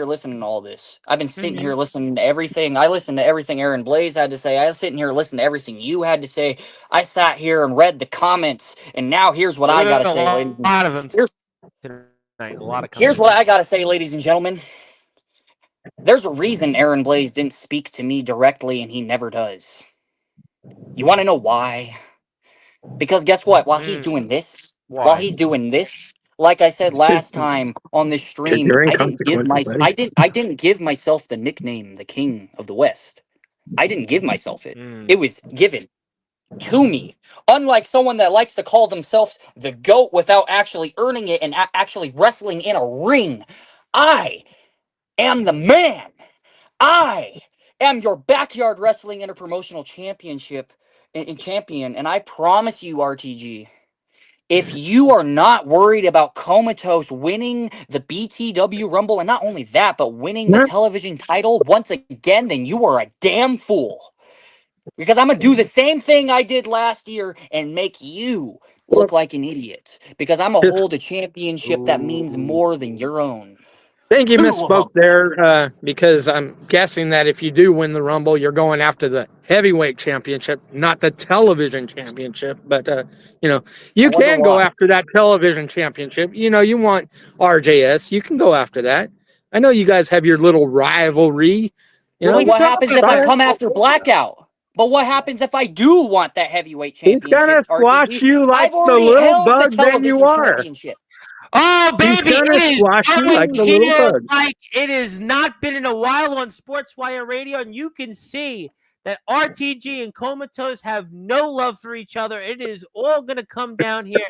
listening to all this. I've been sitting here listening to everything. I listened to everything Aaron Blaze had to say. I was sitting here listening to everything you had to say. I sat here and read the comments, and now here's what I got to say. A lot of them. Here's what I got to say, ladies and gentlemen. There's a reason Aaron Blaze didn't speak to me directly, and he never does. You want to know why? Because guess what? While he's doing this, like I said last time on this stream, I didn't give myself the nickname the King of the West. I didn't give myself it. It was given to me. Unlike someone that likes to call themselves the GOAT without actually earning it and actually wrestling in a ring, I am the man. I am your backyard wrestling interpromotional champion, and I promise you, RTG, if you are not worried about Comatose winning the BTW Rumble, and not only that, but winning the television title once again, then you are a damn fool. Because I'm going to do the same thing I did last year and make you look like an idiot. Because I'm going to hold a championship that means more than your own. think you 2 of misspoke them. there because I'm guessing that if you do win the Rumble, you're going after the heavyweight championship, not the television championship. But, you I wonder can go why. after that television championship. You want RJS, you can go after that. I know you guys have your little rivalry. But what Go happens if I after come that. after Blackout? But what happens if I do want that heavyweight He's going championship, to squash RTG? you like I've the already little held the bug that you television are. championship. Oh, He's baby, going to it is squash you like going the little here bug. like it has not been in a while on Sportswire Radio, and you can see that RTG and Comatose have no love for each other. It is all going to come down here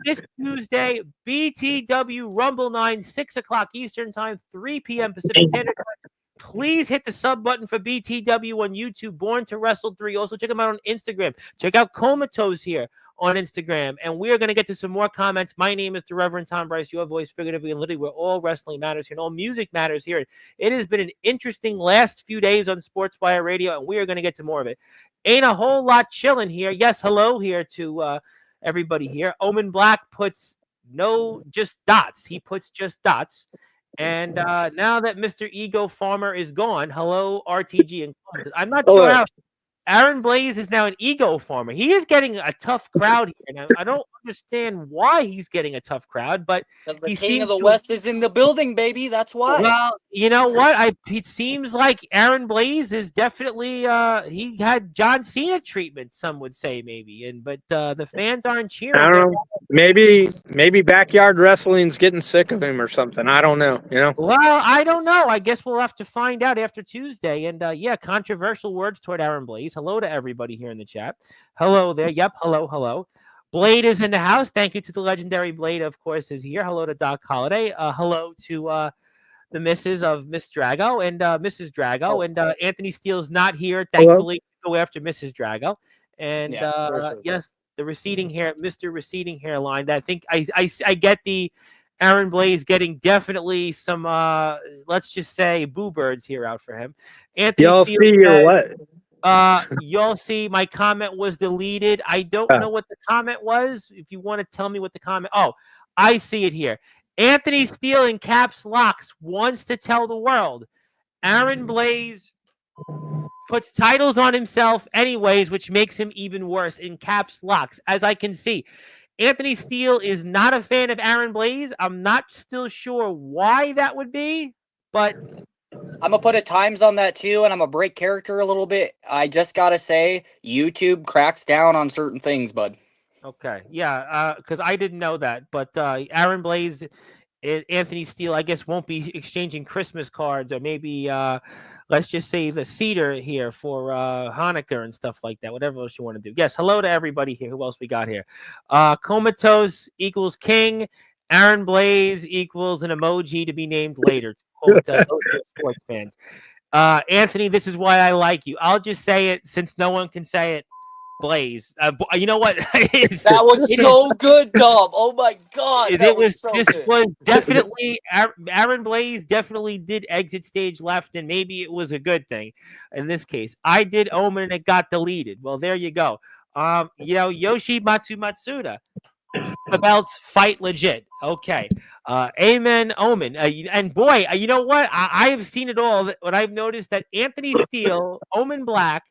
this Tuesday, BTW Rumble 9, 6 o'clock Eastern Time, 3 p.m. Pacific Standard Time. Please hit the sub button for BTW on YouTube, Born to Wrestle 3. Also, check them out on Instagram. Check out Comatose here on Instagram. And we are going to get to some more comments. My name is the Reverend Tom Bryce, your voice, figuratively and literally, where all wrestling matters here and all music matters here. It has been an interesting last few days on Sportswire Radio, and we are going to get to more of it. Ain't a whole lot chilling here. Yes, hello here to everybody here. Omen Black puts just dots. He puts just dots. And now that Mr. Ego Farmer is gone, hello, RTG and Clemens. I'm not sure how Aaron Blaze is now an Ego Farmer. He is getting a tough crowd here. Now, I don't understand why he's getting a tough crowd, but Because the he King of seems the to. West is in the building, baby. That's why. Well, you know what? It seems like Aaron Blaze is definitely he had John Cena treatment, some would say maybe, but the fans aren't cheering. I don't know. Maybe backyard wrestling's getting sick of him or something. I don't know. Well, I don't know. I guess we'll have to find out after Tuesday. And controversial words toward Aaron Blaze. Hello to everybody here in the chat. Hello there. Yep. Hello. Blade is in the house. Thank you to the legendary Blade, of course, is here. Hello to Doc Holliday. Hello to the missus of Miss Drago and Mrs. Drago. And Anthony Steele's not here, thankfully, to go after Mrs. Drago. And yes, the receding hair, Mr. Receding Hairline. I think I get the Aaron Blaze getting definitely some, let's just say, boo birds here out for him. Anthony Y'all Steele see your what? You'll see my comment was deleted. I don't know what the comment was. If you want to tell me what the comment, I see it here. Anthony Steele in caps locks wants to tell the world Aaron Blaze puts titles on himself anyways, which makes him even worse in caps locks, as I can see. Anthony Steele is not a fan of Aaron Blaze. I'm not still sure why that would be, but I'm going to put a times on that too, and I'm going to break character a little bit. I just got to say, YouTube cracks down on certain things, bud. Okay. Yeah, because I didn't know that. But Aaron Blaze, Anthony Steele, I guess, won't be exchanging Christmas cards or maybe, let's just say, the cedar here for Hanukkah and stuff like that, whatever else you want to do. Yes, hello to everybody here. Who else we got here? Comatose equals king. Aaron Blaze equals an emoji to be named later. Quote, those sports fans. Anthony, this is why I like you. I'll just say it since no one can say it. Blaze. You know what? That was so good, Dom. Oh my God. That was so good. Was definitely Aaron Blaze definitely did exit stage left, and maybe it was a good thing in this case. I did Omen and it got deleted. Well, there you go. Yoshi Matsuda. The belts fight legit. Okay. Amen, Omen. And boy, you know what? I have seen it all. What I've noticed that Anthony Steele, Omen Black,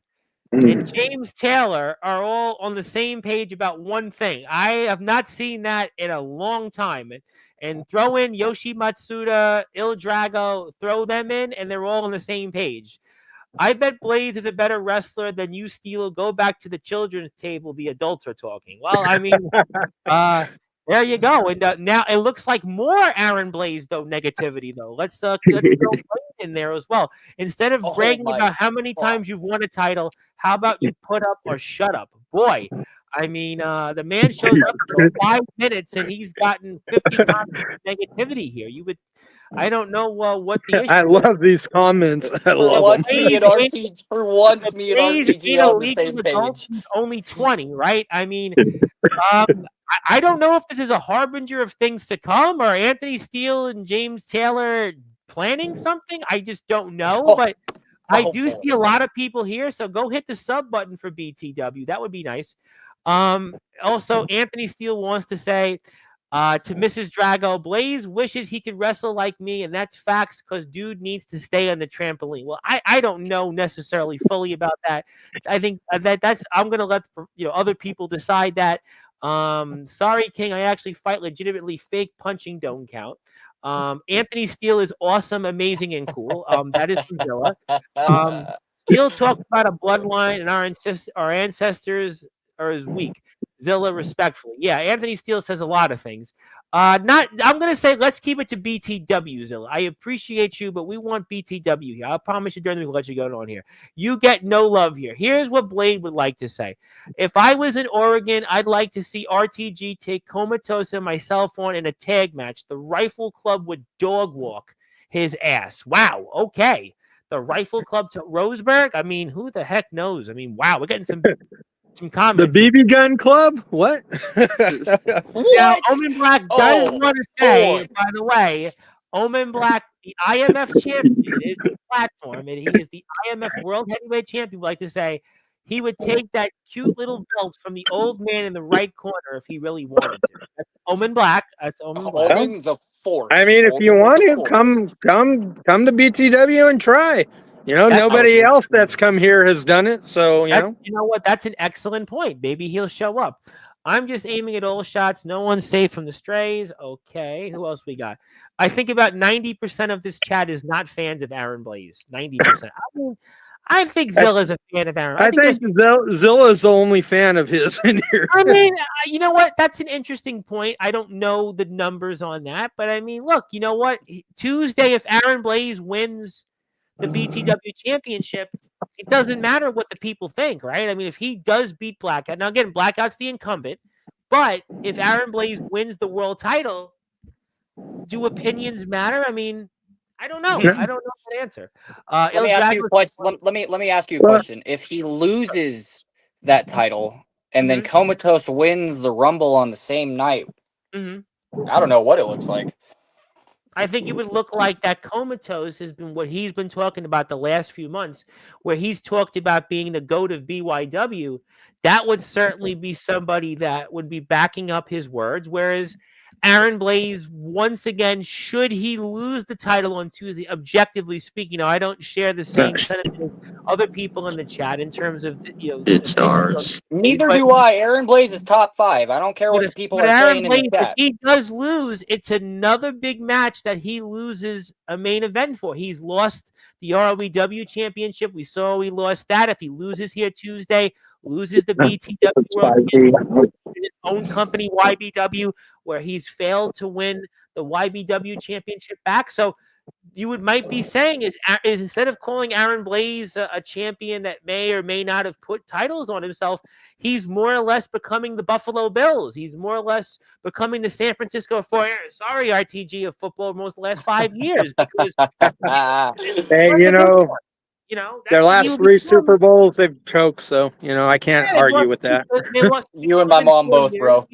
and James Taylor are all on the same page about one thing. I have not seen that in a long time. And throw in Yoshi Matsuda, Il Drago, throw them in, and they're all on the same page. I bet Blaze is a better wrestler than you, Steele. Go back to the children's table. The adults are talking. Well, I mean, there you go. And now it looks like more Aaron Blaze, though, negativity, though. Let's throw Blaze in there as well. Instead of bragging about how many times you've won a title, how about you put up or shut up? Boy, I mean, the man shows up for 5 minutes and he's gotten 50 times negativity here. I don't know what the issue is. I love these comments. I love Once them. me and RTG on the same page. Only 20, right? I mean, I don't know if this is a harbinger of things to come or Anthony Steele and James Taylor planning something. I just don't know, but I do see a lot of people here. So go hit the sub button for BTW. That would be nice. Also, Anthony Steele wants to say, To Mrs. Drago, Blaze wishes he could wrestle like me, and that's facts because dude needs to stay on the trampoline. Well, I don't know necessarily fully about that. I think that's I'm gonna let other people decide that. Sorry, King, I actually fight legitimately. Fake punching don't count. Anthony Steele is awesome, amazing, and cool. That is from Zilla. Steele talked about a bloodline, and our ancestors are as weak. Zilla, respectfully. Yeah, Anthony Steele says a lot of things. Not. I'm gonna say let's keep it to BTW, Zilla. I appreciate you, but we want BTW here. I promise you, during the week, we'll let you go on here. You get no love here. Here's what Blade would like to say. If I was in Oregon, I'd like to see RTG take Comatose and myself on in a tag match. The Rifle Club would dog walk his ass. Wow. Okay. The Rifle Club to Roseburg. I mean, who the heck knows? I mean, wow. We're getting some comments. The BB Gun Club? What? Now, Omen Black does want to say, by the way, Omen Black, the IMF champion, is the platform, and he is the IMF World Heavyweight Champion. Would like to say he would take that cute little belt from the old man in the right corner if he really wanted to. That's Omen Black. That's Omen Black. Omen's a force. I mean, if you want to, come to BTW and try. Nobody else that's come here has done it. So, you know what? That's an excellent point. Maybe he'll show up. I'm just aiming at all shots. No one's safe from the strays. Okay. Who else we got? I think about 90% of this chat is not fans of Aaron Blaze. 90%. I think Zilla's a fan of Aaron. I think Zilla's the only fan of his in here. I mean, you know what? That's an interesting point. I don't know the numbers on that. But, I mean, look, you know what? Tuesday, if Aaron Blaze wins the BTW championship, it doesn't matter what the people think, right? I mean, if he does beat Blackout, now again, Blackout's the incumbent, but if Aaron Blaze wins the world title, do opinions matter? I mean, I don't know. I don't know that answer. Let me ask you a question. Let me ask you a question. If he loses that title and then Comatose wins the Rumble on the same night, I don't know what it looks like. I think it would look like that Comatose has been what he's been talking about the last few months, where he's talked about being the GOAT of BYW. That would certainly be somebody that would be backing up his words. Whereas Aaron Blaze, once again, should he lose the title on Tuesday, objectively speaking, I don't share the same sentiment as other people in the chat in terms of, it's ours. Neither do I. Aaron Blaze is top 5. I don't care what the people are saying in the chat. If he does lose, it's another big match that he loses a main event for. He's lost the ROEW championship. We saw he lost that. If he loses here Tuesday, loses the BTW World Championship in his own company, YBW, where he's failed to win the YBW championship back. So you might be saying is instead of calling Aaron Blaze a champion that may or may not have put titles on himself, he's more or less becoming the Buffalo Bills. He's more or less becoming the San Francisco 49ers. Sorry, RTG of football most the last 5 years. Because their last 3 Super Bowls they've choked, so I can't argue with that. You and my mom both, bro.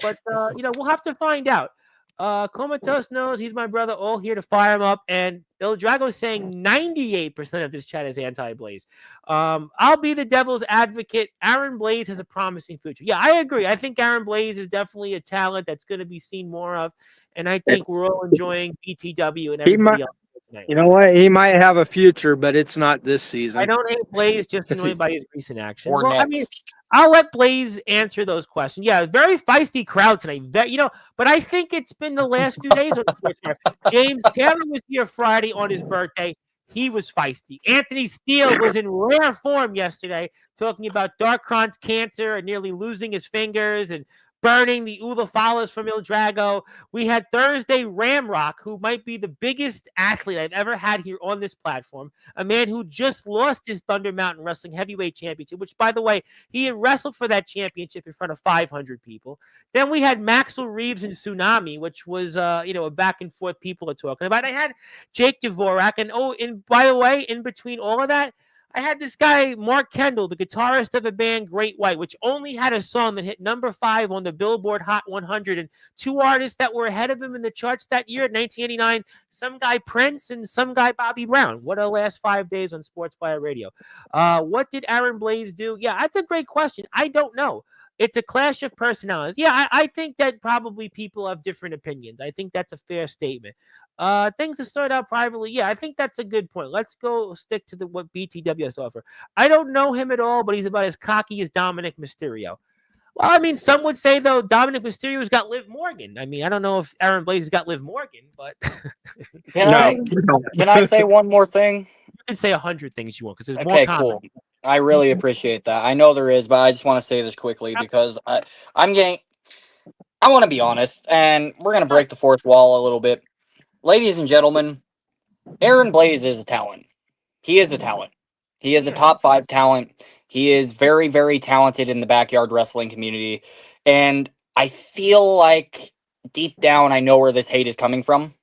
But we'll have to find out. Comatose knows he's my brother. All here to fire him up. And Il Drago saying 98% of this chat is anti-Blaze. I'll be the devil's advocate. Aaron Blaze has a promising future. Yeah, I agree. I think Aaron Blaze is definitely a talent that's going to be seen more of. And I think we're all enjoying BTW and everybody else. You know what? He might have a future, but it's not this season. I don't hate Blaze, just annoyed by his recent action. I mean, I'll let Blaze answer those questions. Yeah, very feisty crowd tonight. But I think it's been the last few days on Sportswire. James Taylor was here Friday on his birthday. He was feisty. Anthony Steele was in rare form yesterday, talking about Darkron's cancer and nearly losing his fingers and burning the Ulafalas from Il Drago. We had Thursday Ramrock, who might be the biggest athlete I've ever had here on this platform, a man who just lost his Thunder Mountain Wrestling Heavyweight Championship, which, by the way, he had wrestled for that championship in front of 500 people. Then we had Maxwell Reeves and Tsunami, which was, a back and forth people are talking about. I had Jake Dvorak, and by the way, in between all of that, I had this guy, Mark Kendall, the guitarist of a band, Great White, which only had a song that hit number 5 on the Billboard Hot 100. And 2 artists that were ahead of him in the charts that year, 1989, some guy Prince and some guy Bobby Brown. What a last 5 days on Sportswire Radio. What did Aaron Blaze do? Yeah, that's a great question. I don't know. It's a clash of personalities. Yeah, I think that probably people have different opinions. I think that's a fair statement. Things that start out privately. Yeah, I think that's a good point. Let's go stick to what BTW has to offer. I don't know him at all, but he's about as cocky as Dominic Mysterio. Well, I mean, some would say though Dominic Mysterio's got Liv Morgan. I mean, I don't know if Aaron Blaze has got Liv Morgan, but Can I say one more thing? you can say 100 things you want because there's more Okay, comments. cool. I really appreciate that. I know there is, but I just want to say this quickly because I want to be honest, and we're gonna break the fourth wall a little bit. Ladies and gentlemen, Aaron Blaze is a talent. He is a talent. He is a top 5 talent. He is very, very talented in the backyard wrestling community. And I feel like deep down, I know where this hate is coming from.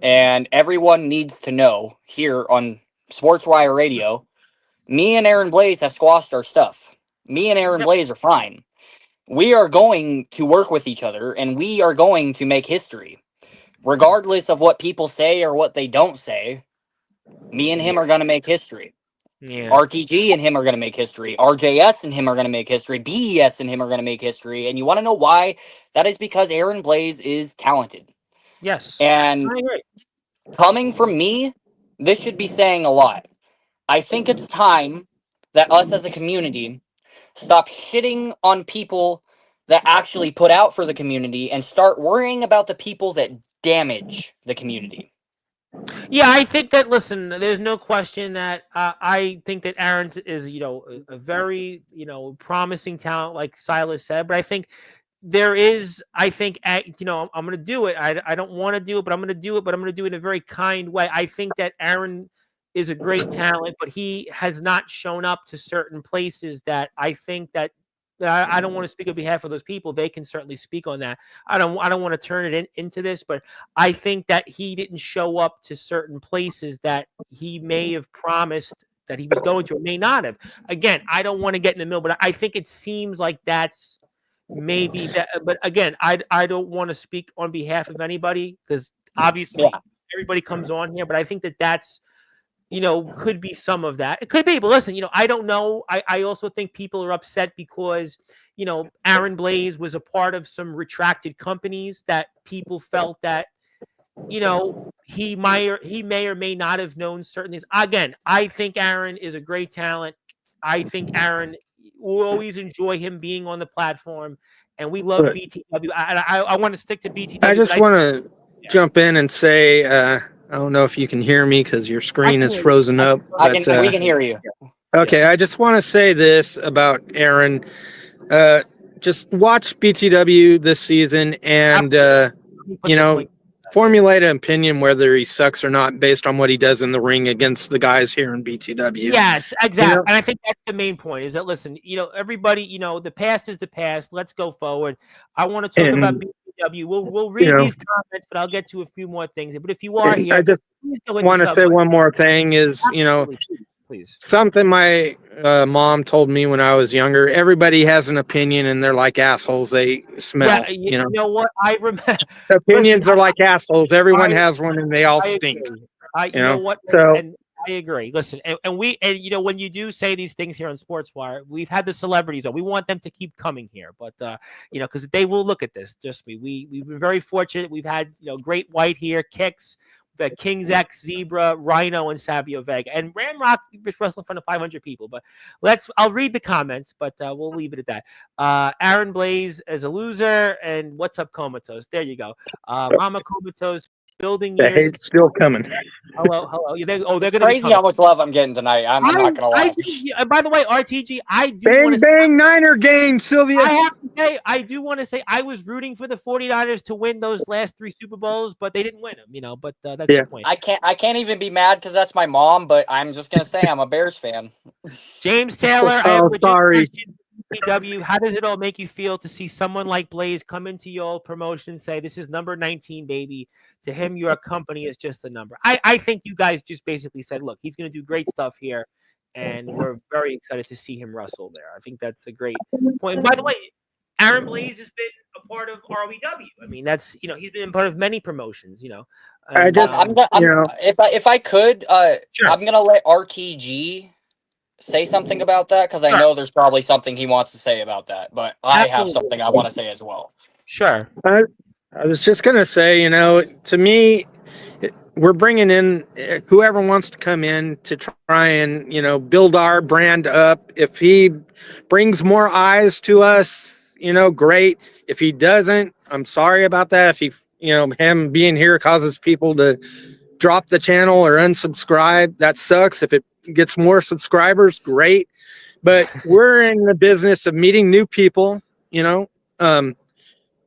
And everyone needs to know here on Sportswire Radio, me and Aaron Blaze have squashed our stuff. Me and Aaron Blaze are fine. We are going to work with each other, and we are going to make history. Regardless of what people say or what they don't say, me and him are going to make history. Yeah. RTG and him are going to make history. RJS and him are going to make history. BES and him are going to make history. And you want to know why? That is because Aaron Blaze is talented. Yes. And I agree. coming from me, this should be saying a lot. I think it's time that us as a community stop shitting on people that actually put out for the community and start worrying about the people that damage the community. Yeah, I think that. Listen, there's no question that I think that Aaron is, a very, promising talent, like Silas said. But I think there is, I'm going to do it. I don't want to do it, but I'm going to do it. But I'm going to do it in a very kind way. I think that Aaron is a great talent, but he has not shown up to certain places that I think that. I don't want to speak on behalf of those people. They can certainly speak on that. I don't want to turn it into this, but I think that he didn't show up to certain places that he may have promised that he was going to, or may not have. Again, I don't want to get in the middle, but I think it seems like that's maybe that. But again, I don't want to speak on behalf of anybody because obviously everybody comes on here, but I think that that's, could be some of that. It could be, but listen, I don't know. I also think people are upset because, Aaron Blaze was a part of some retracted companies that people felt that, he may or may not have known certain things. Again, I think Aaron is a great talent. I think Aaron will always enjoy him being on the platform, and we love BTW. I want to stick to BTW. I just want to jump in and say, I don't know if you can hear me because your screen is frozen up. We can hear you. Okay, I just want to say this about Aaron. Just watch BTW this season and, formulate an opinion whether he sucks or not based on what he does in the ring against the guys here in BTW. Yes, exactly. And I think that's the main point is that, listen, everybody, the past is the past. Let's go forward. I want to talk about BTW. We'll read these comments, but I'll get to a few more things. But if you are here, I just want to say one more thing is, please. Something my mom told me when I was younger. Everybody has an opinion, and they're like assholes. They smell. Yeah, you know what? I remember. Opinions are like assholes. Everyone has one, and they all stink. You know what? So and I agree. Listen, and when you do say these things here on Sportswire, we've had the celebrities on. We want them to keep coming here, but because they will look at this. Just me. We've been very fortunate. We've had Great White here, Kicks. The King's X, Zebra, Rhino, and Savio Vega. And Ramrock was wrestling in front of 500 people. But I'll read the comments, but we'll leave it at that. Aaron Blaze is a loser, and what's up, Comatose? There you go. Mama Comatose, building years. The hate's still coming. Hello. They're it's crazy how much love I'm getting tonight. I'm not gonna lie. By the way, RTG, I do bang bang Niner game, Sylvia. I have to say, I do want to say I was rooting for the 49ers to win those last 3 Super Bowls, but they didn't win them. But that's the point. I can't even be mad because that's my mom, but I'm just gonna say I'm a Bears fan. James Taylor, sorry. BTW, how does it all make you feel to see someone like Blaze come into your promotion and say, this is number 19, baby? To him, your company is just a number. I think you guys just basically said, look, he's going to do great stuff here, and we're very excited to see him wrestle there. I think that's a great point. And by the way, Aaron Blaze has been a part of ROEW. I mean, that's, he's been a part of many promotions, if I could, sure. I'm going to let RTG say something about that? Because I Sure. know there's probably something he wants to say about that, but I have Absolutely. something I want to say as well. Sure. I was just going to say, to me, we're bringing in whoever wants to come in to try and, build our brand up. If he brings more eyes to us, great. If he doesn't, I'm sorry about that. If he, him being here causes people to drop the channel or unsubscribe, that sucks. If it gets more subscribers, great. But we're in the business of meeting new people,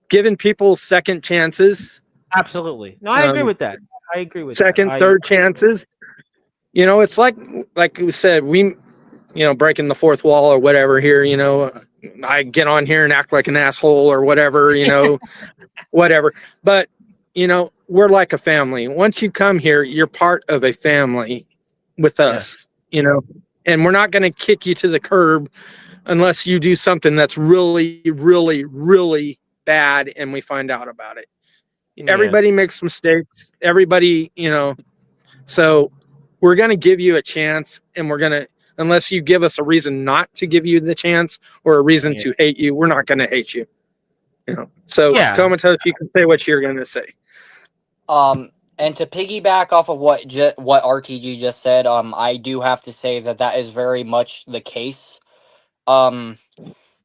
giving people second chances. Absolutely. No, I agree with that. I agree with Second, that. third chances. It's like we said, breaking the fourth wall or whatever here, I get on here and act like an asshole or whatever, whatever. But, we're like a family. Once you come here, you're part of a family with us, and we're not going to kick you to the curb unless you do something that's really, really, really bad and we find out about it. Everybody makes mistakes. Everybody, so we're going to give you a chance, and we're going to, unless you give us a reason not to give you the chance or a reason to hate you, we're not going to hate you. So Comatose, you can say what you're going to say. And to piggyback off of what RTG just said, I do have to say that is very much the case. And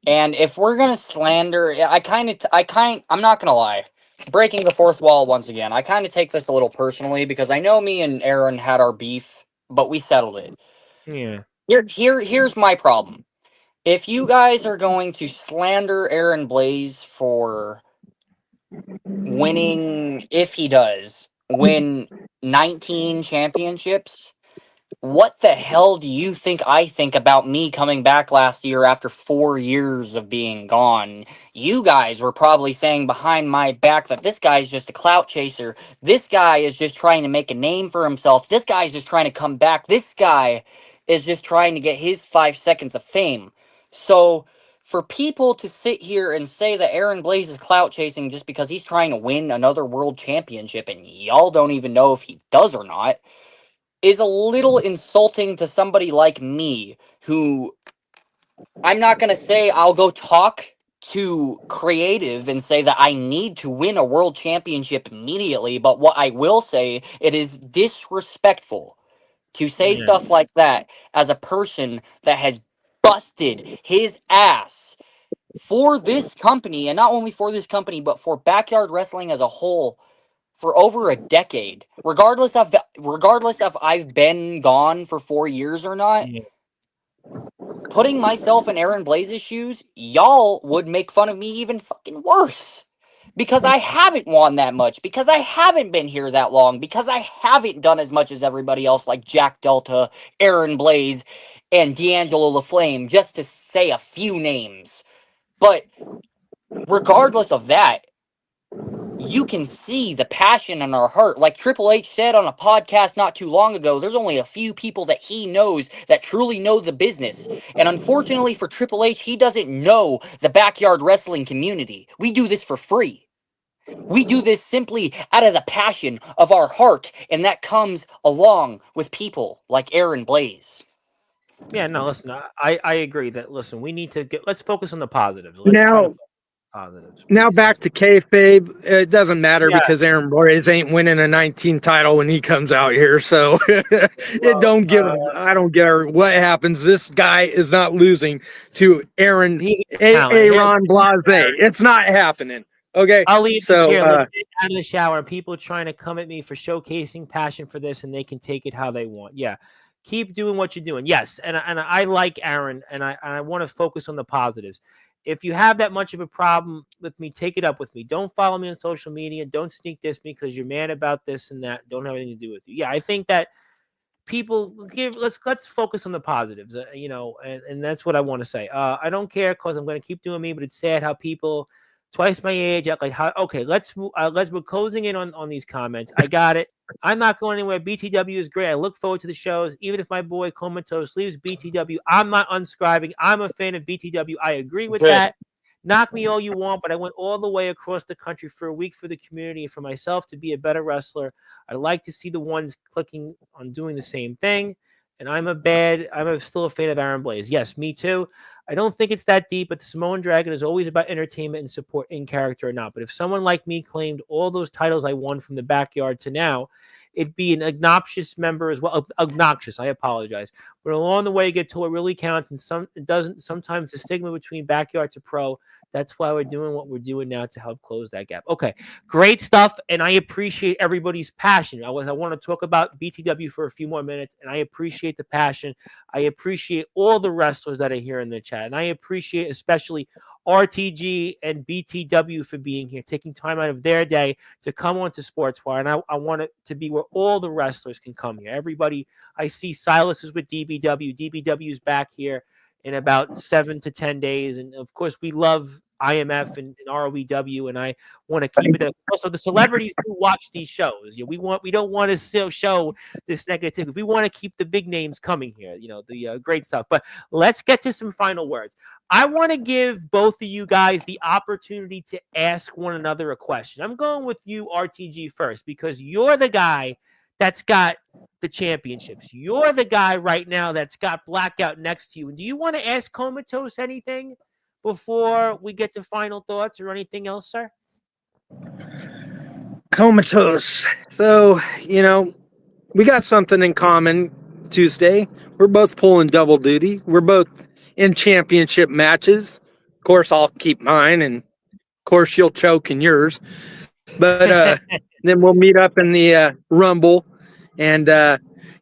if we're gonna slander, I'm not gonna lie, breaking the fourth wall once again. I kind of take this a little personally because I know me and Aaron had our beef, but we settled it. Yeah. Here's my problem. If you guys are going to slander Aaron Blaze for winning, if he does win 19 championships, what the hell do you think I think about me coming back last year after 4 years of being gone? You guys were probably saying behind my back that this guy's just a clout chaser. This guy is just trying to make a name for himself. This guy's just trying to come back. This guy is just trying to get his 5 seconds of fame. So for people to sit here and say that Aaron Blaze is clout chasing just because he's trying to win another world championship and y'all don't even know if he does or not is a little insulting to somebody like me who, I'm not going to say I'll go talk to creative and say that I need to win a world championship immediately, but what I will say, it is disrespectful to say stuff like that as a person that has busted his ass for this company, and not only for this company, but for backyard wrestling as a whole for over a decade. Regardless of I've been gone for 4 years or not, putting myself in Aaron Blaze's shoes, y'all would make fun of me even fucking worse. Because I haven't won that much, because I haven't been here that long, because I haven't done as much as everybody else like Jack Delta, Aaron Blaze, and D'Angelo LaFlame, just to say a few names. But regardless of that, you can see the passion in our heart. Like Triple H said on a podcast not too long ago, there's only a few people that he knows that truly know the business. And unfortunately for Triple H, he doesn't know the backyard wrestling community. We do this for free. We do this simply out of the passion of our heart, and that comes along with people like Aaron Blaze. Yeah, no, listen, I agree that, listen, we need to let's focus on the positives. Let's try to focus on positives. Now back to kayfabe. It doesn't matter because Aaron Blaze ain't winning a 19 title when he comes out here. So it don't give I don't care what happens. This guy is not losing to Aaron Blase. It's not happening. Okay. I'll leave so, the chair out of the shower. People trying to come at me for showcasing passion for this, and they can take it how they want. Yeah. Keep doing what you're doing. Yes. And I like Aaron, and I want to focus on the positives. If you have that much of a problem with me, take it up with me. Don't follow me on social media. Don't sneak diss me because you're mad about this and that. Don't have anything to do with you. Yeah, I think that people let's focus on the positives, and that's what I want to say. I don't care because I'm going to keep doing me, but it's sad how people twice my age act like how. Okay, we're closing in on these comments. I got it. I'm not going anywhere. BTW is great. I look forward to the shows. Even if my boy Comatose leaves BTW, I'm not unscribing. I'm a fan of BTW. I agree with that. Knock me all you want, but I went all the way across the country for a week for the community and for myself to be a better wrestler. I'd like to see the ones clicking on doing the same thing. And I'm still a fan of Aaron Blaze. Yes, me too. I don't think it's that deep, but the Samoan Dragon is always about entertainment and support in character or not. But if someone like me claimed all those titles I won from the backyard to now, it'd be an obnoxious member as well. Obnoxious, I apologize. But along the way, you get to what really counts, and it doesn't. Sometimes the stigma between backyard to pro. That's why we're doing what we're doing now to help close that gap. Okay, great stuff, and I appreciate everybody's passion. I want to talk about BTW for a few more minutes, and I appreciate the passion. I appreciate all the wrestlers that are here in the chat, and I appreciate especially RTG and BTW for being here, taking time out of their day to come on to Sportswire. And I want it to be where all the wrestlers can come here. Everybody, I see Silas is with DBW. DBW is back here in about 7 to 10 days. And of course, we love IMF and ROEW, and I want to keep it. Also, the celebrities who watch these shows, we don't want to show this negativity. We want to keep the big names coming here, the great stuff. But let's get to some final words. I want to give both of you guys the opportunity to ask one another a question. I'm going with you, RTG, first, because you're the guy that's got the championships. You're the guy right now that's got Blackout next to you. And do you want to ask Comatose anything before we get to final thoughts or anything else, sir? Comatose. So, we got something in common Tuesday. We're both pulling double duty. We're both in championship matches. Of course, I'll keep mine, and of course, you'll choke in yours. But then we'll meet up in the Rumble. And,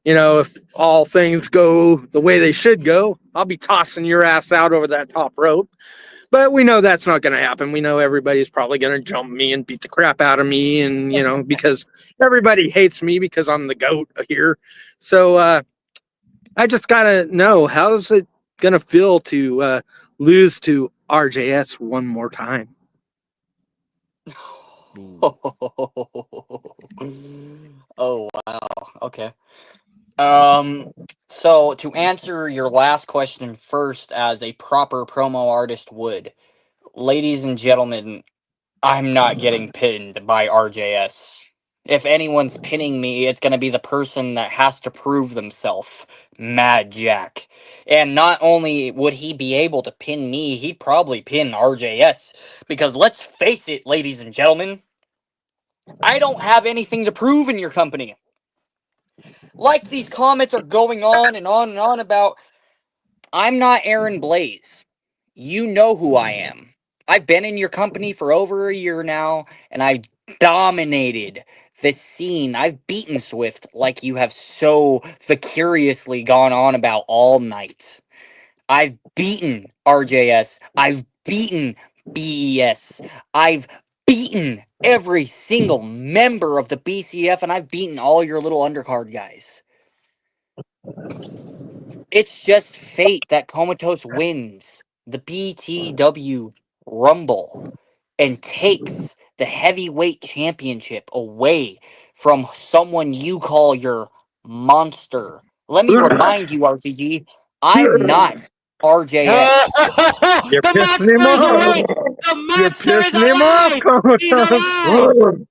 if all things go the way they should go, I'll be tossing your ass out over that top rope. But we know that's not going to happen. We know everybody's probably going to jump me and beat the crap out of me. And, because everybody hates me because I'm the GOAT here. So I just got to know, how's it going to feel to lose to RJS one more time? Oh, wow. Okay. So to answer your last question first, as a proper promo artist would, ladies and gentlemen, I'm not getting pinned by RJS. If anyone's pinning me, it's going to be the person that has to prove themselves, Mad Jack. And not only would he be able to pin me, he'd probably pin RJS. Because let's face it, ladies and gentlemen, I don't have anything to prove in your company. Like these comments are going on and on and on about, I'm not Aaron Blaze. You know who I am. I've been in your company for over a year now, and I've dominated the scene. I've beaten Swift like you have so vicariously gone on about all night. I've beaten RJS. I've beaten BES. I've beaten every single member of the BCF, and I've beaten all your little undercard guys. It's just fate that Comatose wins the BTW Rumble and takes the heavyweight championship away from someone you call your monster. Let me remind you, RTG, I'm not RJS. You're The pissing him monster is off. awake. The You're monster is pissing him off, alive. He's alive. Comatose.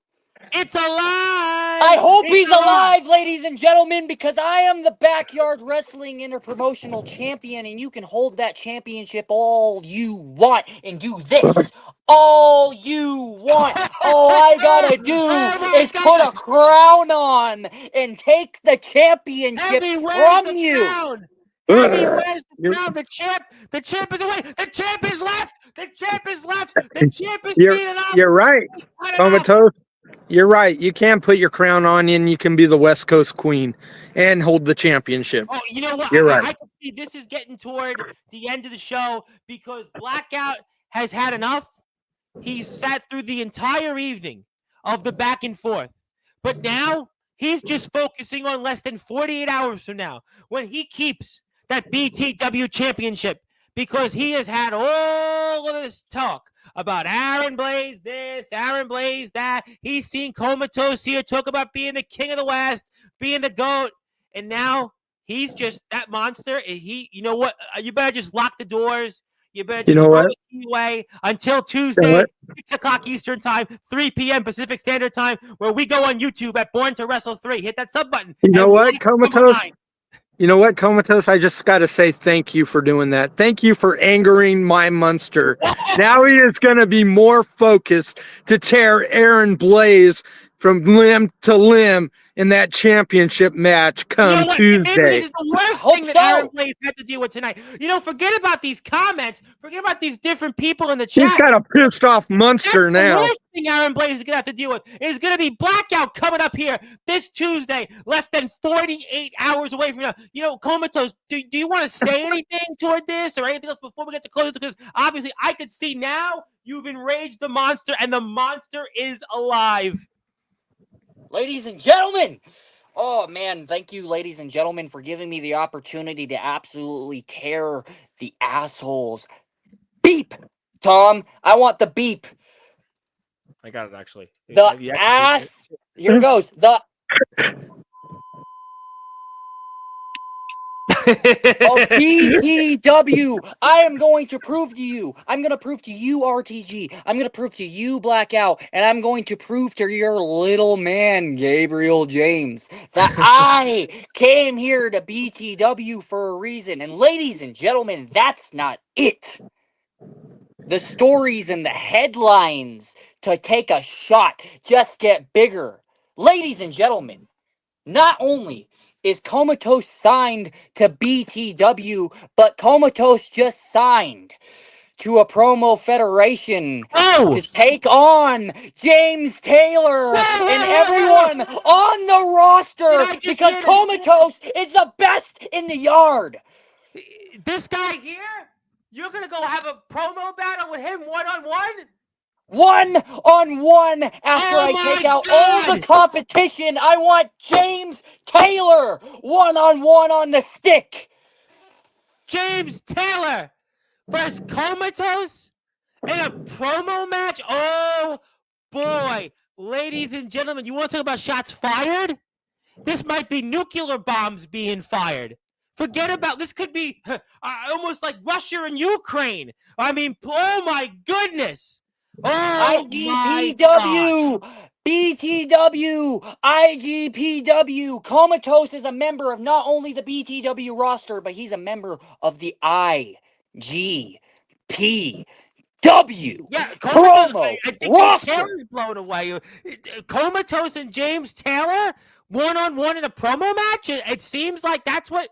It's alive. I hope It's he's alive, ladies and gentlemen, because I am the Backyard Wrestling Interpromotional Champion, and you can hold that championship all you want and do this all you want. All I gotta do is put a crown on and take the championship Heavy wears from the you. crown. Heavy wears the crown. The champ is away. The champ is left. The champ is left. The champ is beaten up. You're right, Comatose. You're right. You can put your crown on and you can be the West Coast Queen and hold the championship. Oh, you know what? You're right. I can see this is getting toward the end of the show because Blackout has had enough. He's sat through the entire evening of the back and forth. But now he's just focusing on less than 48 hours from now when he keeps that BTW championship, because he has had all of this talk about Aaron Blaze this, Aaron Blaze that. He's seen Comatose here talk about being the king of the West, being the GOAT, and now he's just that monster. And you know what? You better just lock the doors. You better just throw the key away until Tuesday, 6 o'clock Eastern Time, 3 p.m. Pacific Standard Time, where we go on YouTube at Born to Wrestle 3. Hit that sub button. You know what, Comatose? You know what, Comatose? I just got to say thank you for doing that. Thank you for angering my Munster. Now he is going to be more focused to tear Aaron Blaze from limb to limb in that championship match come You know what? Maybe Tuesday. this is the worst thing that Aaron Blaze had to deal with tonight. Forget about these comments. Forget about these different people in the chat. He's got a pissed off Munster now. The worst thing Aaron Blaze is going to have to deal with is going to be Blackout coming up here this Tuesday, less than 48 hours away from now. Comatose, do you want to say anything toward this or anything else before we get to close? Because obviously I could see now you've enraged the monster, and the monster is alive. Ladies and gentlemen, oh man, thank you, ladies and gentlemen, for giving me the opportunity to absolutely tear the assholes. Beep, Tom. I want the beep. I got it, actually. The ass. Here it goes. The BTW. I am going to prove to you. I'm going to prove to you, RTG. I'm going to prove to you, Blackout. And I'm going to prove to your little man, Gabriel James, that I came here to BTW for a reason. And ladies and gentlemen, that's not it. The stories and the headlines to take a shot just get bigger. Ladies and gentlemen, not only is Comatose signed to BTW, but Comatose just signed to a promo federation to take on James Taylor and everyone on the roster because Comatose is the best in the yard. This guy here? You're going to go have a promo battle with him one-on-one? One-on-one after I take out all the competition. I want James Taylor one-on-one on the stick. James Taylor versus Comatose in a promo match? Oh, boy. Ladies and gentlemen, you want to talk about shots fired? This might be nuclear bombs being fired. Forget about this. Could be almost like Russia and Ukraine. I mean, oh, my goodness. Oh, IGPW, BTW, IGPW. Comatose is a member of not only the BTW roster, but he's a member of the IGPW promo I think roster. Taylor's blown away. Comatose and James Taylor one-on-one in a promo match? It seems like that's what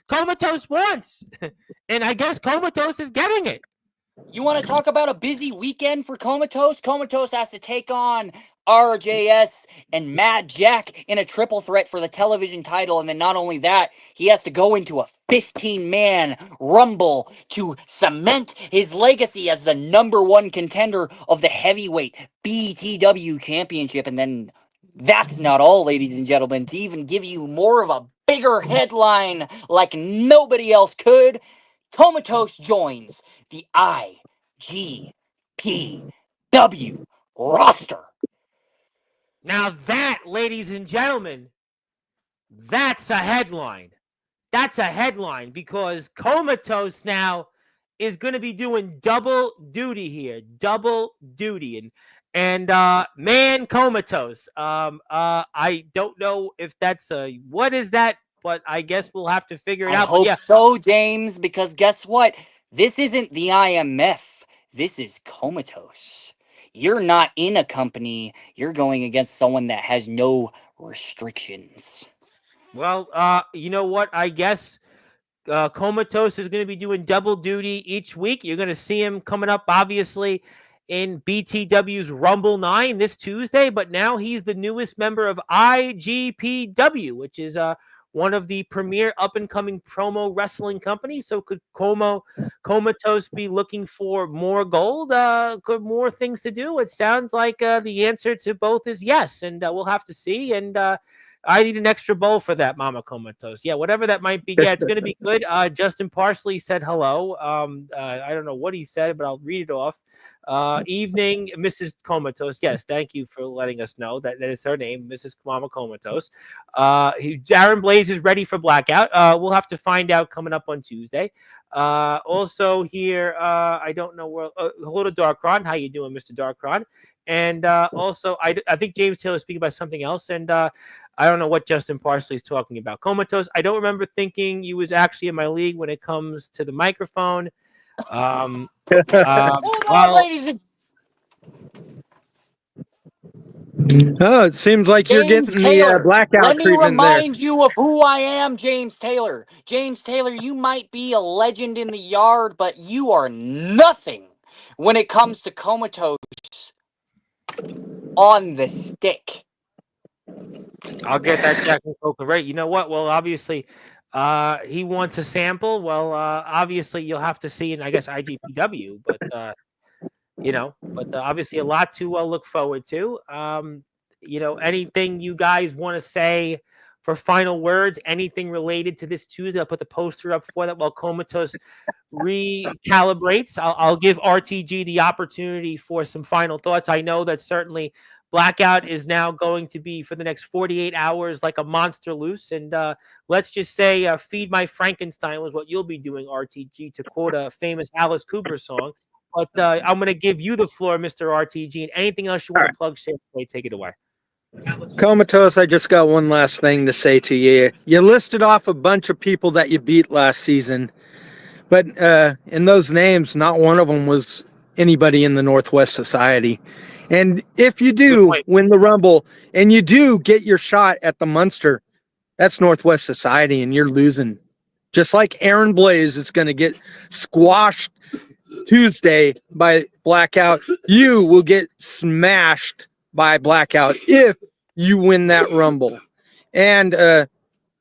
Comatose wants. And I guess Comatose is getting it. You want to talk about a busy weekend for Comatose? Comatose has to take on RJS and Mad Jack in a triple threat for the television title. And then not only that, he has to go into a 15-man rumble to cement his legacy as the #1 contender of the heavyweight BTW championship. And then that's not all, ladies and gentlemen. To even give you more of a bigger headline like nobody else could, Comatose joins the IGPW roster. Now that, ladies and gentlemen, that's a headline. That's a headline because Comatose now is going to be doing double duty here. Double duty. And man, Comatose. I don't know if that's what is that, but I guess we'll have to figure it out. I hope so, James, because guess what? This isn't the IMF. This is Comatose. You're not in a company. You're going against someone that has no restrictions. Well, you know what? I guess Comatose is going to be doing double duty each week. You're going to see him coming up, obviously, in BTW's Rumble 9 this Tuesday, but now he's the newest member of IGPW, which is one of the premier up-and-coming promo wrestling companies. So could Comatose be looking for more gold, more things to do? It sounds like the answer to both is yes, and we'll have to see. And I need an extra bowl for that, Mama Comatose. Yeah, whatever that might be. Yeah, it's going to be good. Justin Parsley said hello. I don't know what he said, but I'll read it off. Evening, Mrs. Comatose. Yes, thank you for letting us know that is her name, Mrs. Mama Comatose. Aaron Blaze is ready for Blackout. We'll have to find out coming up on Tuesday. Also here, I don't know where. Hello to Darkron. How you doing, Mr. Darkron? And also, I think James Taylor is speaking about something else. And I don't know what Justin Parsley is talking about. Comatose, I don't remember thinking you was actually in my league when it comes to the microphone. Hold on, Well, ladies and Oh, it seems like you're James getting the Taylor. blackout Let me treatment there. remind you of who I am, James Taylor. James Taylor, you might be a legend in the yard, but you are nothing when it comes to Comatose on the stick. I'll get that Jack and Coke right. You know what? Well, obviously, he wants a sample. Well, obviously, you'll have to see in, I guess, IGPW, but obviously, a lot to look forward to. Anything you guys want to say for final words? Anything related to this Tuesday? I'll put the poster up for that while Comatose recalibrates. I'll give RTG the opportunity for some final thoughts. I know that certainly Blackout is now going to be for the next 48 hours like a monster loose. And let's just say feed my Frankenstein was what you'll be doing, RTG, to quote a famous Alice Cooper song. But I'm going to give you the floor, Mr. RTG. And anything else you want to plug, take it away. Comatose, I just got one last thing to say to you. You listed off a bunch of people that you beat last season, but in those names, not one of them was anybody in the Northwest Society. And if you do win the Rumble and you do get your shot at the Munster, that's Northwest Society and you're losing. Just like Aaron Blaze is going to get squashed Tuesday by Blackout, you will get smashed by Blackout if you win that Rumble. And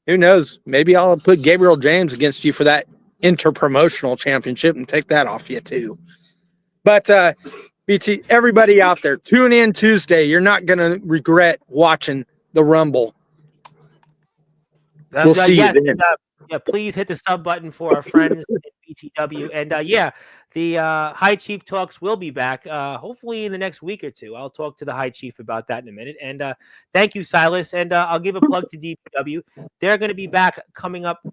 who knows, maybe I'll put Gabriel James against you for that interpromotional championship and take that off you too. But BT, everybody out there, tune in Tuesday. You're not going to regret watching the Rumble. We'll see you then. Please hit the sub button for our friends at BTW. And the High Chief talks will be back hopefully in the next week or two. I'll talk to the High Chief about that in a minute. And thank you, Silas. And I'll give a plug to DPW. They're going to be back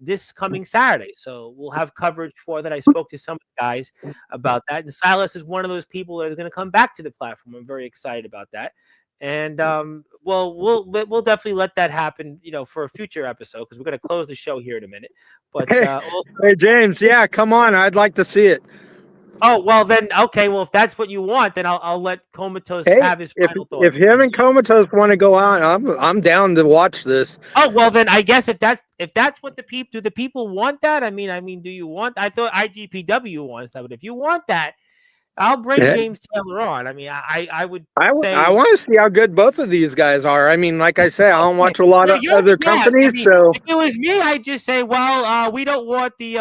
this coming Saturday. So we'll have coverage for that. I spoke to some of the guys about that. And Silas is one of those people that is going to come back to the platform. I'm very excited about that. And we'll definitely let that happen, for a future episode because we're going to close the show here in a minute. But hey James, yeah, come on, I'd like to see it. Oh well, then okay. Well, if that's what you want, then I'll let Comatose have his final thoughts. If him and Comatose want to go on, I'm down to watch this. Oh well, then I guess if that's what the people want that? I mean, do you want? I thought IGPW wants that, but if you want that, I'll bring James Taylor on. I mean, I would say I want to see how good both of these guys are. I mean, like I say, I don't watch a lot of other companies, so if it was me, I'd just say, well, we don't want the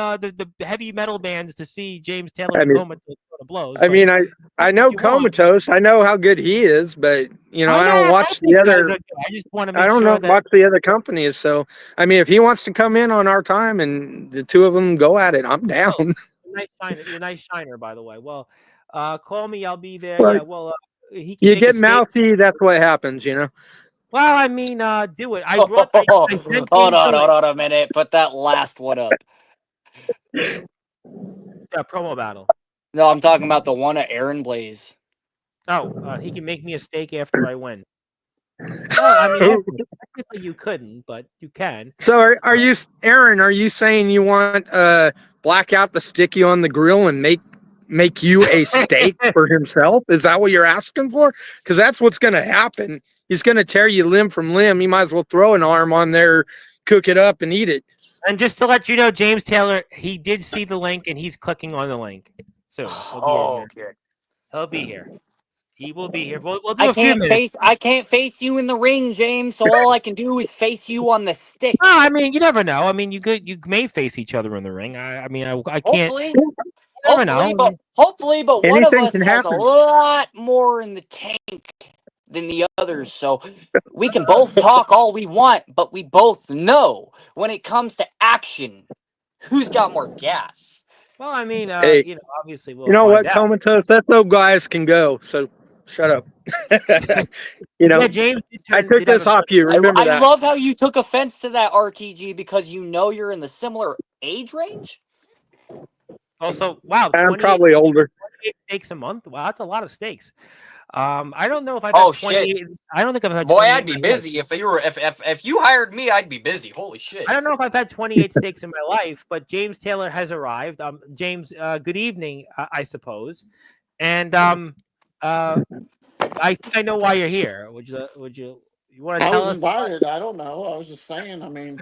heavy metal bands to see James Taylor and Comatose go to blows. I mean, I know Comatose, I know how good he is, but I don't watch the other. I just want to make sure that watch the other companies. So I mean, if he wants to come in on our time and the two of them go at it, I'm down. You're a nice shiner, by the way. Well. Call me. I'll be there. Well, yeah. Well, he can you get mouthy. That's what happens, Well, I mean, do it. hold on a minute. Put that last one up. Yeah, promo battle. No, I'm talking about the one at Aaron Blaze. Oh, he can make me a steak after I win. Well, I mean, technically you couldn't, but you can. So, are you, Aaron? Are you saying you want Blackout to stick you on the grill and make you a steak for himself? Is that what you're asking for? Because that's what's going to happen. He's going to tear you limb from limb. You might as well throw an arm on there, cook it up, and eat it. And just to let you know, James Taylor, he did see the link, and he's clicking on the link. So he'll be here. He will be here. We'll do a few minutes. I can't face you in the ring, James. So all I can do is face you on the stick. No, I mean, you never know. I mean, you may face each other in the ring. I can't. Hopefully, but one of us has a lot more in the tank than the others. So we can both talk all we want, but we both know when it comes to action, who's got more gas. Well, I mean, obviously we'll You know what, out. Comatose? That those guys can go. So shut up. Yeah, James, I took this off you. Remember that. I love how you took offense to that, RTG, because you're in the similar age range. Also, wow, I'm 28 probably older. steaks a month. Wow, that's a lot of steaks. I don't know if I've Oh, had shit. 28. I don't think I've had Boy, 28 I'd in be my life. busy if you hired me. I'd be busy. Holy shit! I don't know if I've had 28 steaks in my life, but James Taylor has arrived. James, good evening, I suppose. And I think I know why you're here. You want to I tell was us? invited. I don't know. I was just saying. I mean,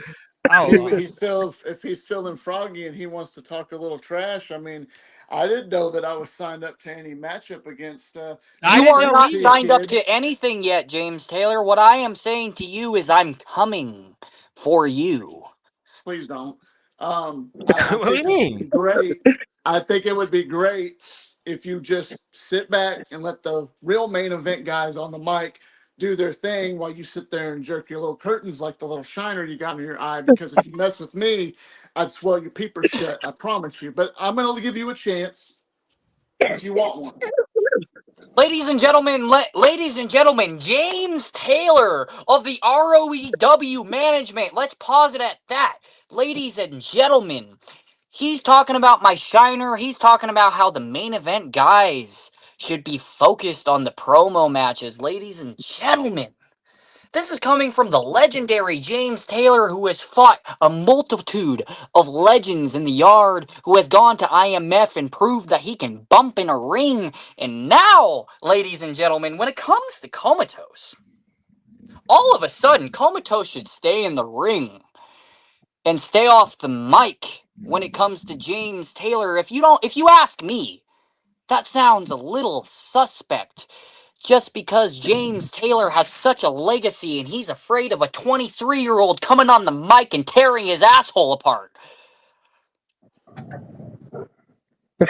Oh, if he's feeling froggy and he wants to talk a little trash. I mean, I didn't know that I was signed up to any matchup against I You didn't are know not GT either. signed up kid. to anything yet, James Taylor. What I am saying to you is I'm coming for you. Please don't. I What do you think it would be mean? great. I think it would be great if you just sit back and let the real main event guys on the mic do their thing while you sit there and jerk your little curtains like the little shiner you got in your eye. Because if you mess with me, I'd swell your peepers shut. I promise you. But I'm going to give you a chance if you want one. Ladies and gentlemen, James Taylor of the ROEW management. Let's pause it at that. Ladies and gentlemen, he's talking about my shiner. He's talking about how the main event guys should be focused on the promo matches. Ladies and gentlemen, this is coming from the legendary James Taylor, who has fought a multitude of legends in the yard, who has gone to IMF and proved that he can bump in a ring. And now, ladies and gentlemen, when it comes to Comatose, all of a sudden, Comatose should stay in the ring and stay off the mic when it comes to James Taylor. If you ask me, that sounds a little suspect. Just because James Taylor has such a legacy and he's afraid of a 23-year-old coming on the mic and tearing his asshole apart.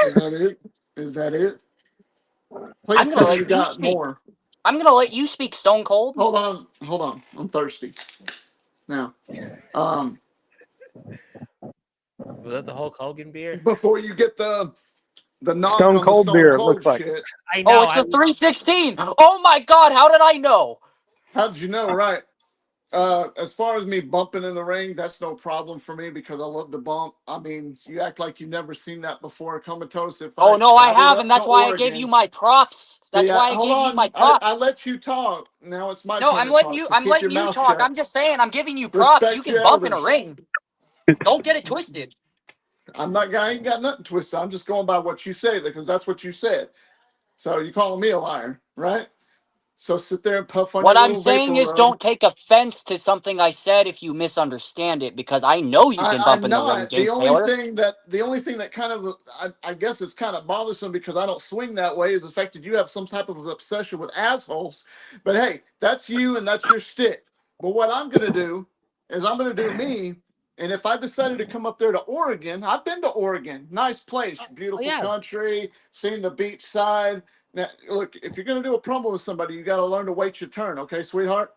Is that it? Is that it? I'm Please gonna tell me let you you got speak. more. I'm gonna let you speak, Stone Cold. Hold on. Hold on. I'm thirsty. Now, um, Was that the Hulk Hogan beer? before you get the knock Stone on the Cold Stone beer, it looks Cold like. shit. I Oh, know. it's a 316. Oh my God, how did I know? How did you know? Right. As far as me bumping in the ring, that's no problem for me because I love to bump. I mean, you act like you've never seen that before. Comatose, if Oh I no, I traveled have, and up to that's why I gave you Oregon, my props. see, That's why I hold gave you my on, I props. let you talk. Now it's my No, turn to talk. So I'm keep letting your you mouth talk. shut. I'm just saying, I'm giving you props. You Respect can your bump in a elders. ring. Don't get it twisted. I ain't got nothing twisted. I'm just going by what you say because that's what you said. So you calling me a liar, right? So sit there and puff on What your I'm little vapor saying is rub. don't take offense to something I said if you misunderstand it, because I know you can bump I'm in the ring, not. The James only Taylor. thing that kind of I guess is kind of bothersome because I don't swing that way is the fact that you have some type of obsession with assholes. But hey, that's you and that's your stick. But what I'm gonna do is I'm gonna do me. And if I decided to come up there to Oregon, I've been to Oregon. Nice place, Oh beautiful yeah. country, seen the beach side. Now, look, if you're gonna do a promo with somebody, you gotta learn to wait your turn, okay, sweetheart?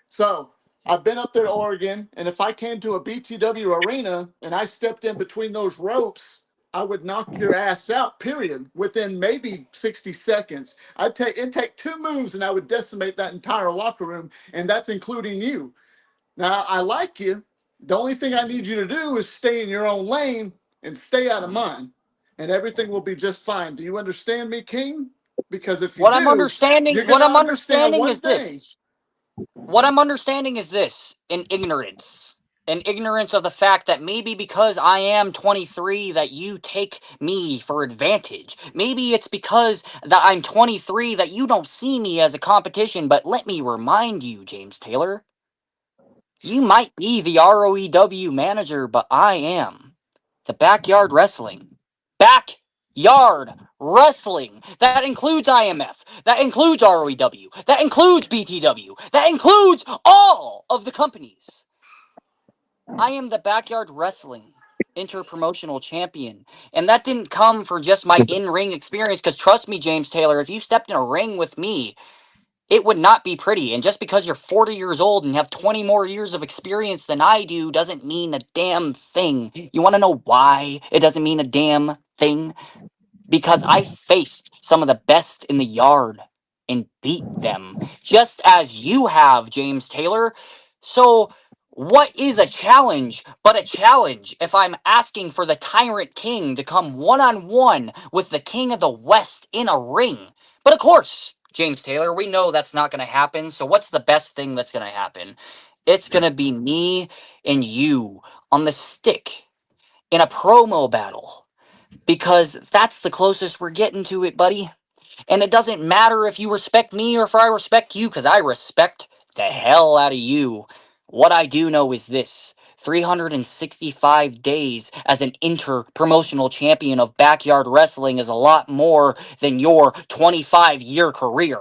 So I've been up there to Oregon, and if I came to a BTW arena and I stepped in between those ropes, I would knock your ass out, period, within maybe 60 seconds. It'd take two moves and I would decimate that entire locker room, and that's including you. Now I like you. The only thing I need you to do is stay in your own lane and stay out of mine, and everything will be just fine. Do you understand me, King? Because if you do, you're What gonna I'm understand understanding one is thing. this. What I'm understanding is this, in ignorance. In ignorance of the fact that maybe because I am 23 that you take me for advantage. Maybe it's because that I'm 23 that you don't see me as a competition, but let me remind you, James Taylor, you might be the ROEW manager, but I am the backyard wrestling. Backyard wrestling. That includes IMF. That includes ROEW. That includes BTW. That includes all of the companies. I am the backyard wrestling interpromotional champion. And that didn't come for just my in-ring experience, because trust me, James Taylor, if you stepped in a ring with me, it would not be pretty. And just because you're 40 years old and have 20 more years of experience than I do doesn't mean a damn thing. You want to know why it doesn't mean a damn thing? Because I faced some of the best in the yard and beat them, just as you have, James Taylor. So What is a challenge but a challenge if I'm asking for the Tyrant King to come one-on-one with the King of the West in a ring? But of course, James Taylor, we know that's not going to happen. So what's the best thing that's going to happen? It's going to be me and you on the stick in a promo battle. Because that's the closest we're getting to it, buddy. And it doesn't matter if you respect me or if I respect you, because I respect the hell out of you. What I do know is this: 365 days as an inter-promotional champion of backyard wrestling is a lot more than your 25-year career.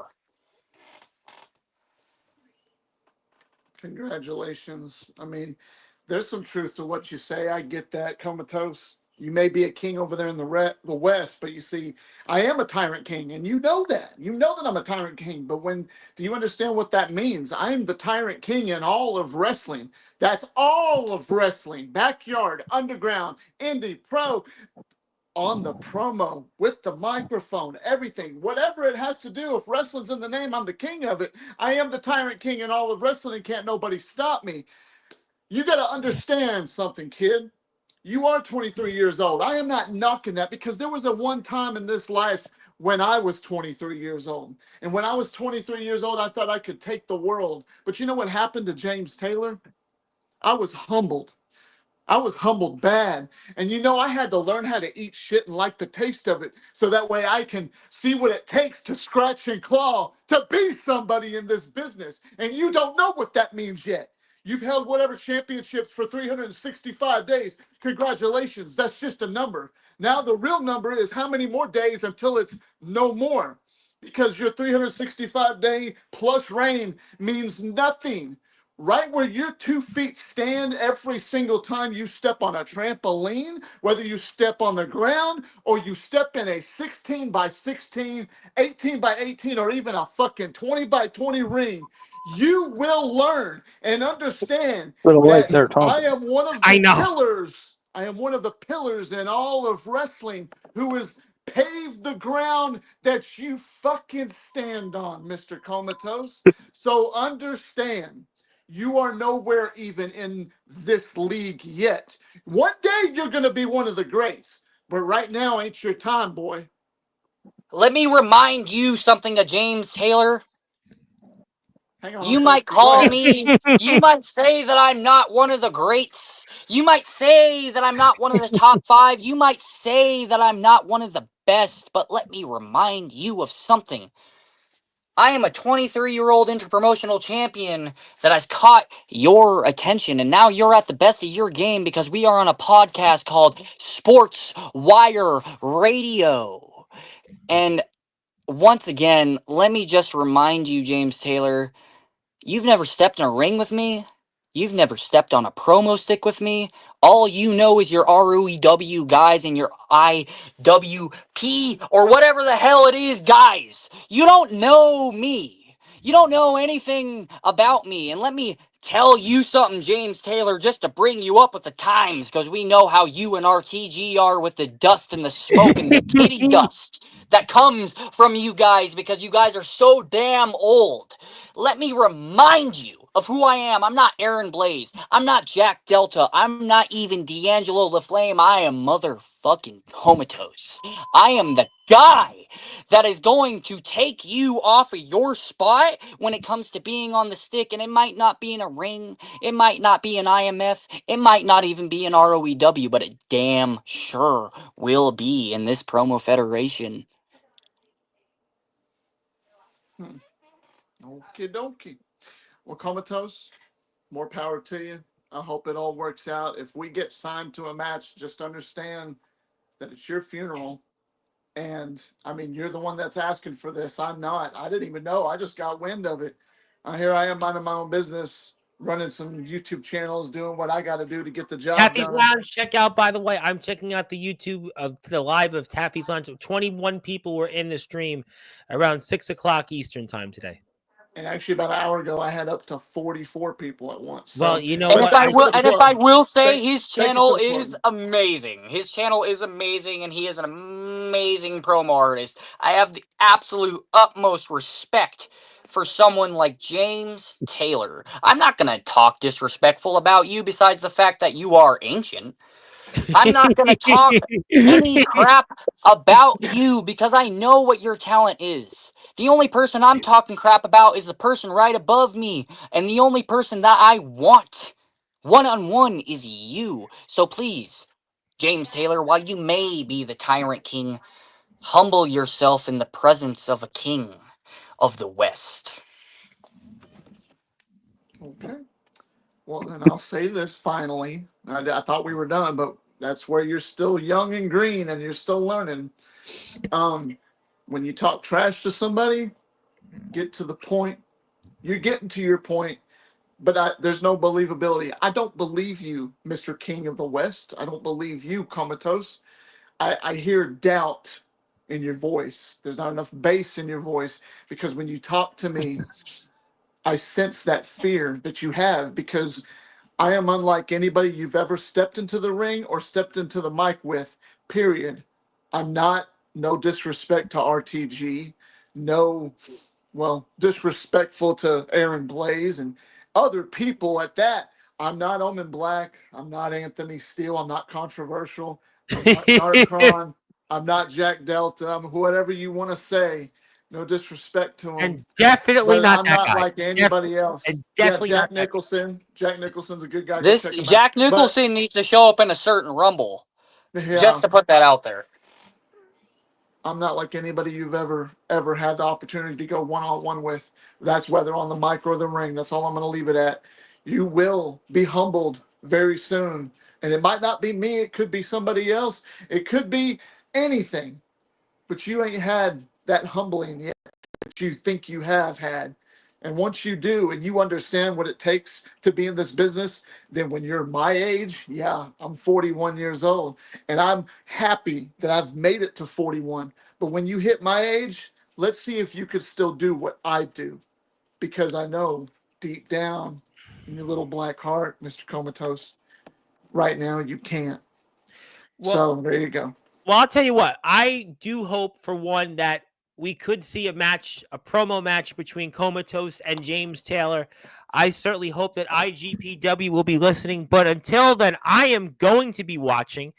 Congratulations. I mean, there's some truth to what you say. I get that, Comatose. You may be a king over there in the West, but you see, I am a tyrant king, and you know that. You know that I'm a tyrant king. But do you understand what that means? I am the tyrant king in all of wrestling. That's all of wrestling. Backyard, underground, indie, pro, on the promo, with the microphone, everything, whatever it has to do. If wrestling's in the name, I'm the king of it. I am the tyrant king in all of wrestling. Can't nobody stop me. You got to understand something, kid. You are 23 years old. I am not knocking that, because there was a one time in this life when I was 23 years old. And when I was 23 years old, I thought I could take the world. But you know what happened to James Taylor? I was humbled. I was humbled bad. And you know, I had to learn how to eat shit and like the taste of it, so that way I can see what it takes to scratch and claw to be somebody in this business. And you don't know what that means yet. You've held whatever championships for 365 days. Congratulations. That's just a number. Now the real number is how many more days until it's no more. Because your 365-day plus reign means nothing. Right where your 2 feet stand every single time you step on a trampoline, whether you step on the ground or you step in a 16 by 16, 18 by 18, or even a fucking 20 by 20 ring, you will learn and understand Little late that there, Tom. I am one of I the know. pillars. I am one of the pillars in all of wrestling who has paved the ground that you fucking stand on, Mr. Comatose. So understand, you are nowhere even in this league yet. One day you're going to be one of the greats, but right now ain't your time, boy. Let me remind you something of James Taylor. Hang on, You might Thirsty. Go call ahead. me, you might say that I'm not one of the greats. You might say that I'm not one of the top 5. You might say that I'm not one of the best, but let me remind you of something. I am a 23-year-old interpromotional champion that has caught your attention, and now you're at the best of your game because we are on a podcast called Sportzwire Radio. And once again, let me just remind you, James Taylor, you've never stepped in a ring with me. You've never stepped on a promo stick with me. All you know is your ROEW guys and your IWP or whatever the hell it is, guys. You don't know me. You don't know anything about me. And let me tell you something, James Taylor, just to bring you up with the times, because we know how you and RTG are with the dust and the smoke and the kitty dust that comes from you guys, because you guys are so damn old. Let me remind you of who I am. I'm not Aaron Blaze. I'm not Jack Delta. I'm not even D'Angelo LaFlame. I am motherfucking Comatose. I am the guy that is going to take you off of your spot when it comes to being on the stick. And it might not be in a ring. It might not be an IMF. It might not even be an ROEW, but it damn sure will be in this promo federation. Okie dokie. Well, Comatose, more power to you. I hope it all works out. If we get signed to a match, just understand that it's your funeral. And I mean, you're the one that's asking for this. I'm not. I didn't even know. I just got wind of it. Here I am minding my own business, running some YouTube channels, doing what I got to do to get the job Taffy's done. Lounge, check out, by the way, I'm checking out the YouTube of the live of Taffy's Lounge. 21 people were in the stream around 6 o'clock Eastern time today. And actually, about an hour ago, I had up to 44 people at once. So, Well, you know And what? if I will say, his Thank you for channel the is plug. amazing. His channel is amazing, and he is an amazing promo artist. I have the absolute utmost respect for someone like James Taylor. I'm not going to talk disrespectful about you besides the fact that you are ancient. I'm not going to talk any crap about you because I know what your talent is. The only person I'm talking crap about is the person right above me. And the only person that I want one-on-one is you. So please, James Taylor, while you may be the Tyrant King, humble yourself in the presence of a king of the West. Okay. Well, then I'll say this finally. I thought we were done, but that's where you're still young and green and you're still learning. When you talk trash to somebody, get to the point. You're getting to your point, but there's no believability. I don't believe you, Mr. King of the West. I don't believe you, Comatose. I hear doubt in your voice. There's not enough bass in your voice because when you talk to me, I sense that fear that you have because I am unlike anybody you've ever stepped into the ring or stepped into the mic with, period. I'm not, no disrespect to RTG, no, well, disrespectful to Aaron Blaze and other people at that. I'm not Omen Black. I'm not Anthony Steele. I'm not controversial. I'm not Darkron. I'm not Jack Delta. I'm whatever you want to say. No disrespect to him. And definitely But not I'm that not guy. like anybody else. And Yeah, definitely Jack not that Nicholson. Jack Nicholson's a good guy. Go This check him Jack out. Nicholson needs to show up in a certain Rumble. But yeah, Just to put that out there. I'm not like anybody you've ever had the opportunity to go one-on-one with. That's whether on the mic or the ring. That's all I'm going to leave it at. You will be humbled very soon. And it might not be me. It could be somebody else. It could be anything. But you ain't had that humbling yet that you think you have had. And once you do and you understand what it takes to be in this business, then when you're my age, yeah, I'm 41 years old and I'm happy that I've made it to 41. But when you hit my age, let's see if you could still do what I do. Because I know deep down in your little black heart, Mr. Comatose, right now you can't. Well, So there you go. Well, I'll tell you what. I do hope for one that we could see a match, a promo match between Comatose and James Taylor. I certainly hope that IGPW will be listening. But until then, I am going to be watching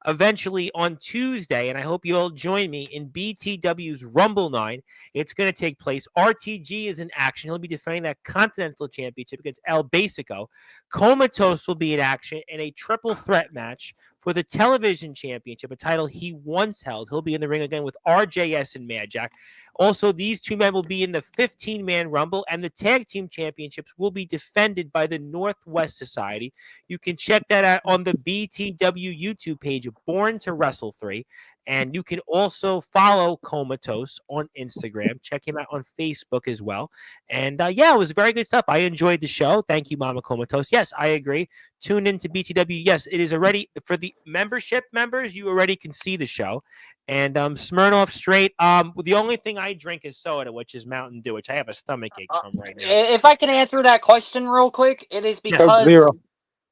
eventually on Tuesday, and I hope you'll join me in BTW's Rumble 9. It's going to take place. RTG is in action. He'll be defending that Continental Championship against El Basico. Comatose will be in action in a triple threat match for the Television Championship, a title he once held. He'll be in the ring again with RJS and Mad Jack. Also, these two men will be in the 15-man Rumble, and the Tag Team Championships will be defended by the Northwest Society. You can check that out on the BTW YouTube page, Born to Wrestle 3. And you can also follow Comatose on Instagram. Check him out on Facebook as well. And yeah, it was very good stuff. I enjoyed the show. Thank you, Mama Comatose. Yes, I agree. Tune in to BTW. Yes, it is already for the membership members. You already can see the show. And Smirnoff Straight. The only thing I drink is soda, which is Mountain Dew, which I have a stomach ache from right now. If I can answer that question real quick, it is because Zero.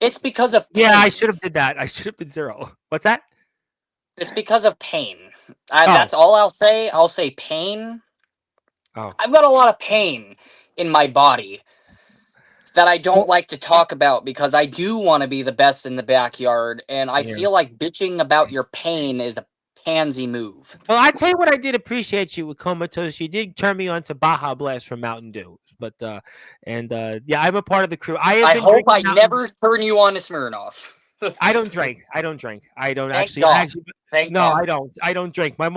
it's because of pain. Yeah, I should have did that. I should have did zero. What's that? It's because of pain. That's all I'll say. I'll say pain. Oh. I've got a lot of pain in my body that I don't like to talk about because I do want to be the best in the backyard, and I feel like bitching about your pain is a pansy move. Well, I tell you what, I did appreciate you with Comatose. You did turn me on to Baja Blast from Mountain Dew, but yeah, I'm a part of the crew. I hope I never turn you on to Smirnoff. I don't drink. I don't drink. I don't Thank actually. God. Actually, Thank no, God. I don't. I don't drink. My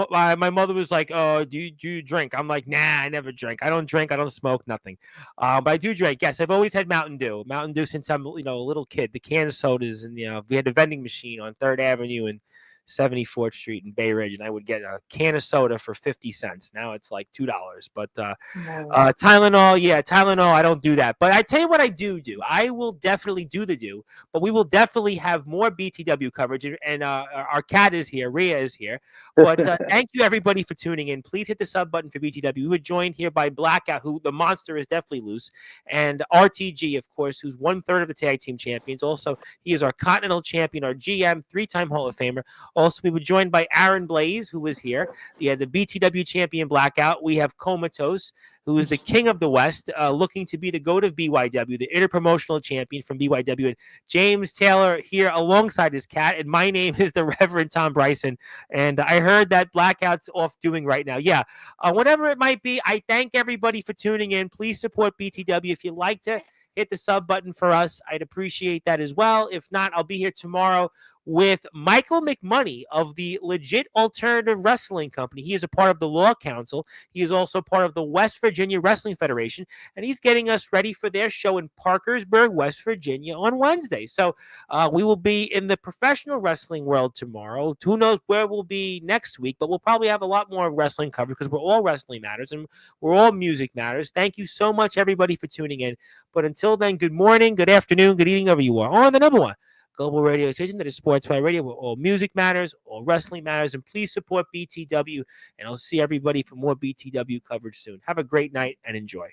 mother was like, "Oh, do you drink?" I'm like, "Nah, I never drink. I don't drink. I don't smoke. Nothing." But I do drink. Yes, I've always had Mountain Dew. Mountain Dew since I'm a little kid. The can of sodas, and we had a vending machine on 3rd Avenue and 74th Street in Bay Ridge, and I would get a can of soda for 50 cents. Now it's like $2. But Tylenol, yeah, Tylenol, I don't do that. But I tell you what I do. I will definitely do the do, but we will definitely have more BTW coverage. And our cat is here. Rhea is here. But thank you, everybody, for tuning in. Please hit the sub button for BTW. We were joined here by Blackout, who the monster is definitely loose, and RTG, of course, who's 1/3 of the tag team champions. Also, he is our Continental champion, our GM, 3-time Hall of Famer. Also, we were joined by Aaron Blaze, who was here. We had the BTW champion Blackout. We have Comatose, who is the king of the West, looking to be the GOAT of BYW, the interpromotional champion from BYW. And James Taylor here alongside his cat. And my name is the Reverend Tom Bryson. And I heard that Blackout's off doing right now. Yeah, whatever it might be, I thank everybody for tuning in. Please support BTW. If you'd like to hit the sub button for us, I'd appreciate that as well. If not, I'll be here tomorrow with Michael McMoney of the Legit Alternative Wrestling Company. He is a part of the Law Council. He is also part of the West Virginia Wrestling Federation, and he's getting us ready for their show in Parkersburg, West Virginia on Wednesday. So we will be in the professional wrestling world tomorrow. Who knows where we'll be next week, but we'll probably have a lot more wrestling coverage because we're all Wrestling Matters and we're all Music Matters. Thank you so much, everybody, for tuning in. But until then, good morning, good afternoon, good evening, wherever you are, on the number one global radio station that is Sportzwire Radio, where all music matters, all wrestling matters, and please support BTW, and I'll see everybody for more BTW coverage soon. Have a great night and enjoy.